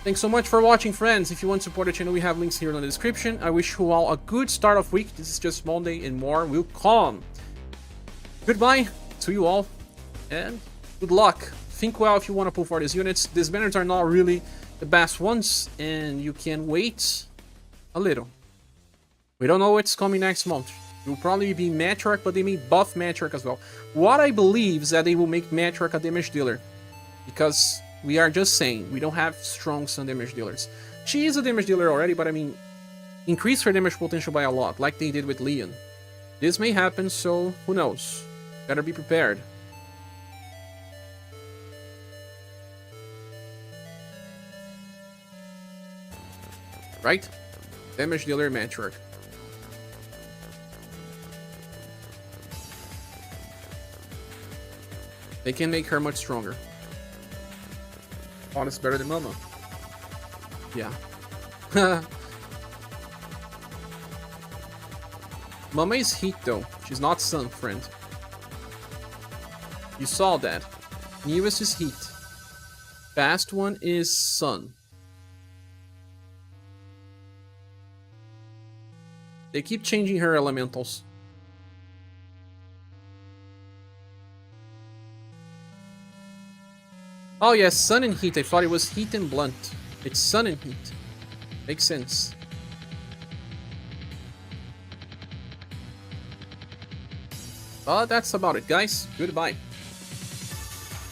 Thanks so much for watching, friends. If you want to support the channel, we have links here in the description. I wish you all a good start of week. This is just Monday and more will come. Goodbye to you all, and good luck. Think well if you want to pull for these units. These banners are not really the best ones, and you can wait a little. We don't know what's coming next month. It will probably be Matriarch, but they may buff Matriarch as well. What I believe is that they will make Matriarch a damage dealer, because we are just saying we don't have strong sun damage dealers. She is a damage dealer already, but I mean, increase her damage potential by a lot, like they did with Leon. This may happen, so who knows? Better be prepared. Right? Damage dealer Matriarch. They can make her much stronger. Oh, it's better than Mama. Yeah. Mama is heat though. She's not sun, friend. You saw that. Newest is heat. Fast one is sun. They keep changing her elementals. Oh yes, sun and heat. I thought it was heat and blunt. It's sun and heat. Makes sense. That's about it, guys. Goodbye.